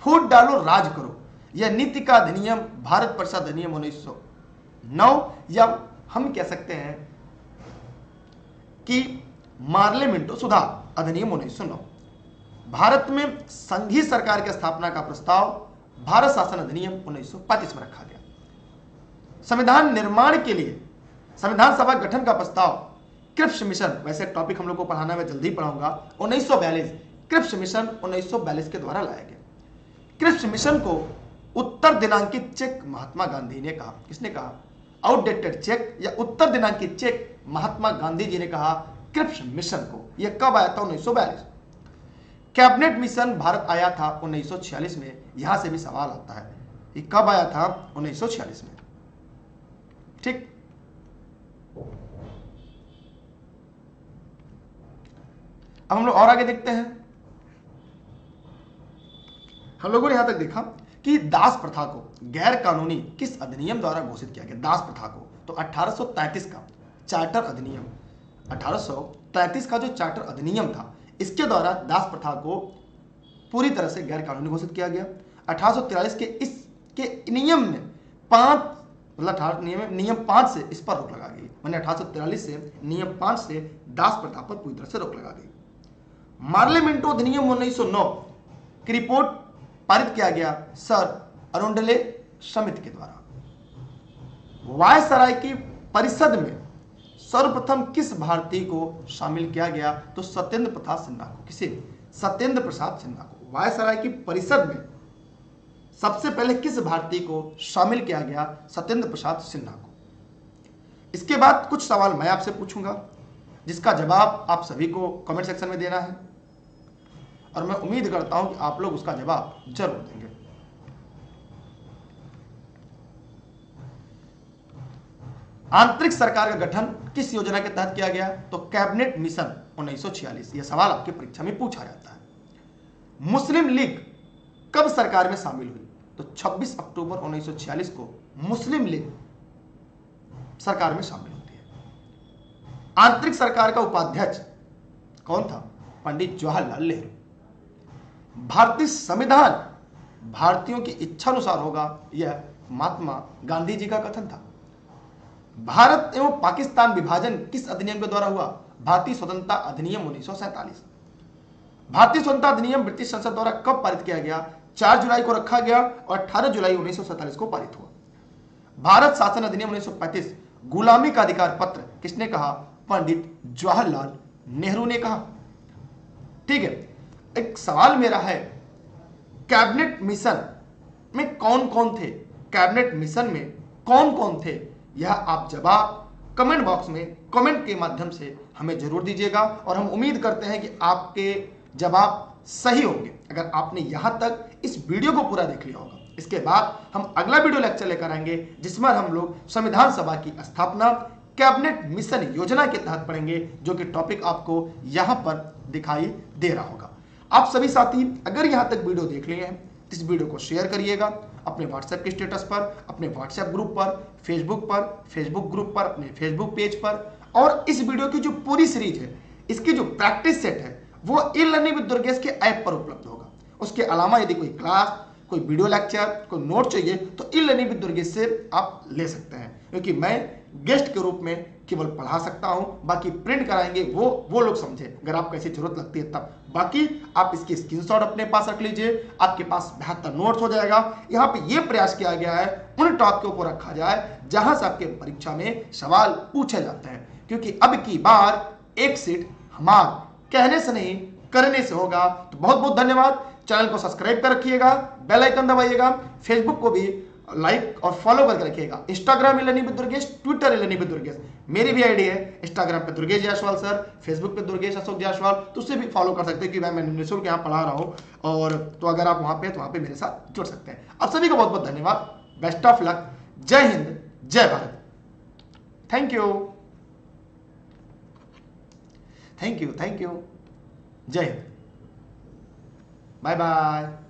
Speaker 1: फूट डालो राज करो, यह नीति का अधिनियम भारत परिषद अधिनियम 1909, या हम कह सकते हैं कि मार्लेमेंटो सुधार अधिनियम 1909। भारत में संघीय सरकार की स्थापना का प्रस्ताव भारत शासन अधिनियम 1935 में रखा गया। संविधान निर्माण के लिए संविधान सभा गठन का प्रस्ताव क्रिप्स मिशन, वैसे टॉपिक हम लोग को पढ़ाना मैं जल्दी पढ़ाऊंगा, 1942 क्रिप्स मिशन 1942 के द्वारा लाया गया। क्रिप्स मिशन को उत्तर दिनांकित चेक महात्मा गांधी ने कहा। किसने कहा? आउटडेटेड चेक या उत्तर दिनांकित चेक महात्मा गांधी जी ने कहा क्रिप्स मिशन को। यह कब आया था? 1942। कैबिनेट मिशन भारत आया था 1946 में। यहां से भी सवाल आता है ये कब आया था? 1946 में। ठीक, अब हम लोग और आगे देखते हैं। हम लोगों ने यहां तक देखा कि दास प्रथा को गैर कानूनी किस अधिनियम द्वारा घोषित किया गया? दास प्रथा को तो 1833 का चार्टर अधिनियम, 1833 का जो चार्टर अधिनियम था इसके द्वारा दास प्रथा को पूरी तरह से गैर कानूनी घोषित किया गया। 1843 के इसके नियम में 5 मतलब नियम 5 से इस पर रोक लगा गई। मैंने 1843 से नियम 5 से दास प्रथा पर पूरी तरह से रोक लगा गई। मार्लेमेंटो अधिनियम 1909 की रिपोर्ट पारित किया गया सर अरुंडले समिति के द्वारा। वायसराय की परिषद में सर्वप्रथम किस भारतीय को शामिल किया गया? तो सत्येंद्र प्रसाद सिन्हा को। किसे? सत्येंद्र प्रसाद सिन्हा को। वायसराय की परिषद में सबसे पहले किस भारतीय को शामिल किया गया? सत्येंद्र प्रसाद सिन्हा को। इसके बाद कुछ सवाल मैं आपसे पूछूंगा जिसका जवाब आप सभी को कमेंट सेक्शन में देना है और मैं उम्मीद करता हूं कि आप लोग उसका जवाब जरूर देंगे। आंतरिक सरकार का गठन किस योजना के तहत किया गया? तो कैबिनेट मिशन 1946। यह सवाल आपके परीक्षा में पूछा जाता है। मुस्लिम लीग कब सरकार में शामिल हुई? तो 26 अक्टूबर 1946 को मुस्लिम लीग सरकार में शामिल होती है। आंतरिक सरकार का उपाध्यक्ष कौन था? पंडित जवाहरलाल नेहरू। भारतीय संविधान भारतीयों की इच्छा अनुसार होगा, यह महात्मा गांधी जी का कथन था। भारत एवं पाकिस्तान विभाजन किस अधिनियम के द्वारा हुआ? भारतीय स्वतंत्रता अधिनियम 1947। भारतीय स्वतंत्रता अधिनियम ब्रिटिश संसद द्वारा कब पारित किया गया? 4 जुलाई को रखा गया और 18 जुलाई 1947 को पारित हुआ। भारत शासन अधिनियम 1935 गुलामी का अधिकार पत्र किसने कहा? पंडित जवाहरलाल नेहरू ने कहा। ठीक है, एक सवाल मेरा है, कैबिनेट मिशन में कौन कौन थे? कैबिनेट मिशन में कौन कौन थे? यह आप जवाब कमेंट बॉक्स में कमेंट के माध्यम से हमें जरूर दीजिएगा और हम उम्मीद करते हैं कि आपके जवाब सही होंगे अगर आपने यहां तक इस वीडियो को पूरा देख लिया होगा। इसके बाद हम अगला वीडियो लेक्चर लेकर आएंगे जिसमें हम लोग संविधान सभा की स्थापना कैबिनेट मिशन योजना के तहत पढ़ेंगे, जो कि टॉपिक आपको यहां पर दिखाई दे रहा होगा। आप सभी साथी अगर यहां तक वीडियो देख लिए हैं, इस वीडियो को शेयर करिएगा अपने व्हाट्सएप के स्टेटस पर, अपने व्हाट्सएप ग्रुप पर, फेसबुक ग्रुप पर, अपने फेसबुक पेज पर। और इस वीडियो की जो पूरी सीरीज है, इसकी जो प्रैक्टिस सेट है, वो ई लर्निंग विद दुर्गेश के ऐप पर उपलब्ध होगा। उसके अलावा यदि कोई क्लास, कोई वीडियो लेक्चर, कोई नोट चाहिए तो ई लर्निंग विद दुर्गेश से आप ले सकते हैं, क्योंकि मैं गेस्ट के रूप में केवल पढ़ा सकता हूं, बाकी प्रिंट कराएंगे वो लोग समझे, अगर आपको ऐसी जरूरत लगती है तब। बाकी आप इसकी स्क्रीनशॉट अपने पास रख लीजिए, आपके पास बेहतर नोट्स हो जाएगा। यहाँ पे ये प्रयास किया गया है उन टॉपिकों को रखा जाए जहां से आपके परीक्षा में सवाल पूछे जाते हैं, क्योंकि अब की बार एक सीट हमार कहने से नहीं करने से होगा। तो बहुत बहुत धन्यवाद। चैनल को सब्सक्राइब कर रखिएगा, बेल आइकन दबाइएगा, फेसबुक को भी लाइक और फॉलो करके रखिएगा। Instagram learning with Durgesh, Twitter learning with Durgesh, मेरी भी आईडी है। इंस्टाग्राम पे दुर्गेश जायसवाल सर, फेसबुक पे दुर्गेश अशोक जायसवाल, तो उससे भी फॉलो कर सकते हैं कि मैं निःशुल्क यहाँ पढ़ा रहा हूँ। और तो अगर आप वहाँ पे मेरे साथ जुड़ सकते हैं। आप सभी को बहुत बहुत धन्यवाद। Best of luck. जय हिंद, जय भारत। Thank you. जय हिंद। Bye bye.